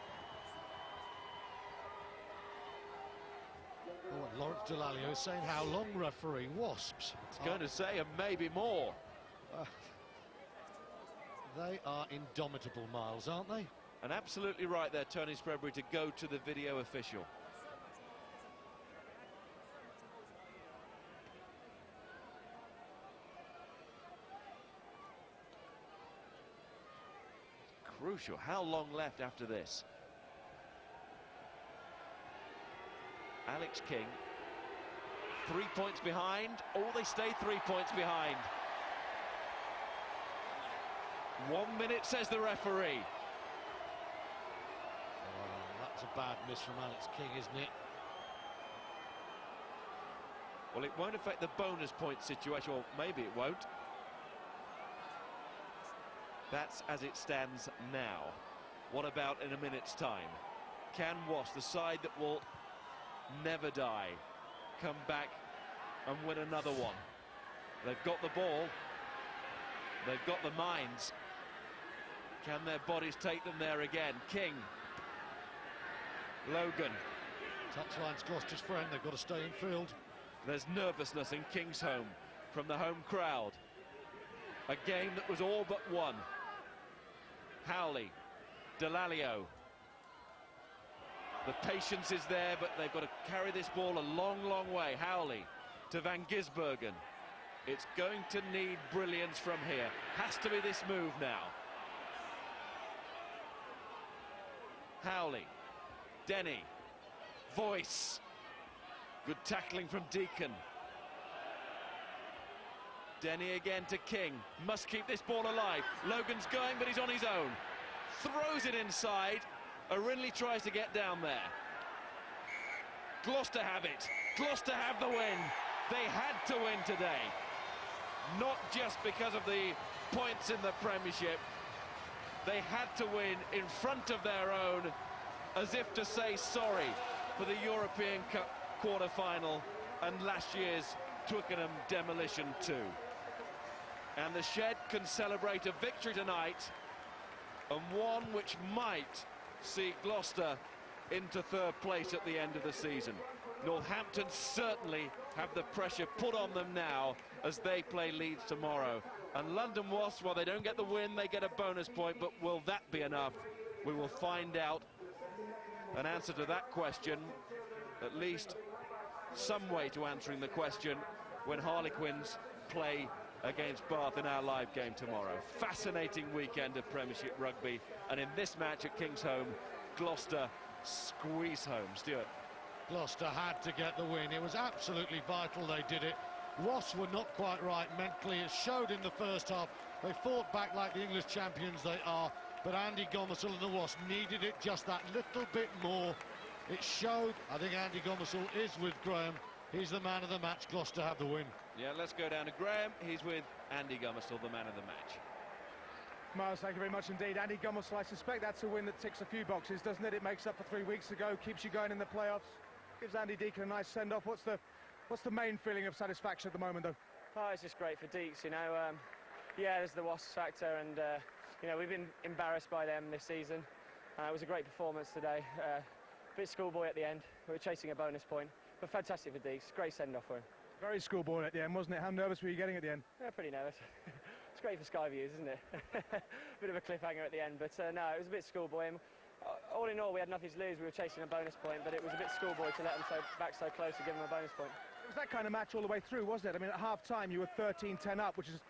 Oh, and Lawrence Delalio is saying how long referee Wasps. It's going to say, and maybe more. They are indomitable, Miles, aren't they? And absolutely right there, Tony Spreadbury, to go to the video official. Crucial. How long left after this? Alex King, 3 points behind. Oh, they stay 3 points behind. 1 minute, says the referee. Oh, that's a bad miss from Alex King, isn't it? Well, it won't affect the bonus point situation, or maybe it won't. That's as it stands now. What about in a minute's time? Can Wasps, the side that will never die, come back and win another one? They've got the ball. They've got the minds. Can their bodies take them there again? King. Logan. Touchline's Gloucester's friend. They've got to stay in field. There's nervousness in Kingsholm from the home crowd. A game that was all but won. Howley, Delalio. The patience is there, but they've got to carry this ball a long, long way. Howley to Van Gisbergen. It's going to need brilliance from here. Has to be this move now. Howley, Denny, Voice. Good tackling from Deacon. Denny again to King. Must keep this ball alive. Logan's going, but he's on his own. Throws it inside. Arinley tries to get down there. Gloucester have it. Gloucester have the win. They had to win today. Not just because of the points in the Premiership. They had to win in front of their own, as if to say sorry for the European Cup quarter-final and last year's Twickenham demolition too. And the Shed can celebrate a victory tonight, and one which might see Gloucester into third place at the end of the season. Northampton certainly have the pressure put on them now as they play Leeds tomorrow. And London Wasps, while they don't get the win, they get a bonus point, but will that be enough? We will find out an answer to that question, at least some way to answering the question, when Harlequins play against Bath in our live game tomorrow. Fascinating weekend of Premiership rugby, and in this match at Kingsholm, Gloucester squeeze home. Stuart. Gloucester had to get the win. It was absolutely vital they did it. Wasps were not quite right mentally. It showed in the first half. They fought back like the English champions they are, but Andy Gomersall and the Wasps needed it just that little bit more. It showed. I think Andy Gomersall is with Graham. He's the man of the match. Gloucester have the win. Yeah, let's go down to Graham. He's with Andy Gomersall, the man of the match. Miles, thank you very much indeed. Andy Gomersall, I suspect that's a win that ticks a few boxes, doesn't it? It makes up for 3 weeks ago, keeps you going in the playoffs, gives Andy Deacon a nice send-off. What's the main feeling of satisfaction at the moment, though? Oh, it's just great for Deeks, you know. Yeah, there's the Wasps factor, and you know, we've been embarrassed by them this season. It was a great performance today. Bit schoolboy at the end. We were chasing a bonus point, but fantastic for Deeks. Great send-off for him. Very schoolboy at the end, wasn't it? How nervous were you getting at the end? Yeah, pretty nervous. It's great for Sky Views, isn't it? Bit of a cliffhanger at the end, but no, it was a bit schoolboy. All in all, we had nothing to lose. We were chasing a bonus point, but it was a bit schoolboy to let them back so close to give them a bonus point. It was that kind of match all the way through, wasn't it? I mean, at half-time, you were 13-10 up, which is,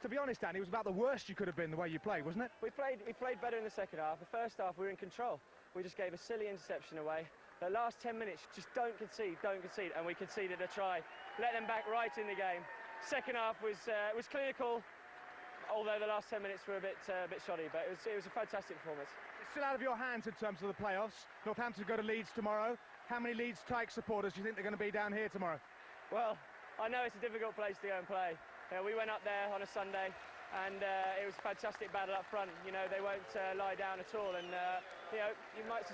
to be honest, Andy, it was about the worst you could have been the way you played, wasn't it? We played better in the second half. The first half, we were in control. we just gave a silly interception away. The last 10 minutes, just don't concede, and we conceded a try. Let them back right in the game. Second half was clinical, although the last 10 minutes were a bit shoddy, but it was a fantastic performance. It's still out of your hands in terms of the playoffs. Northampton go to Leeds tomorrow. How many Leeds Tykes supporters do you think they're going to be down here tomorrow? Well, I know it's a difficult place to go and play. We went up there on a Sunday, and it was a fantastic battle up front. You know, they won't lie down at all, and you know, you might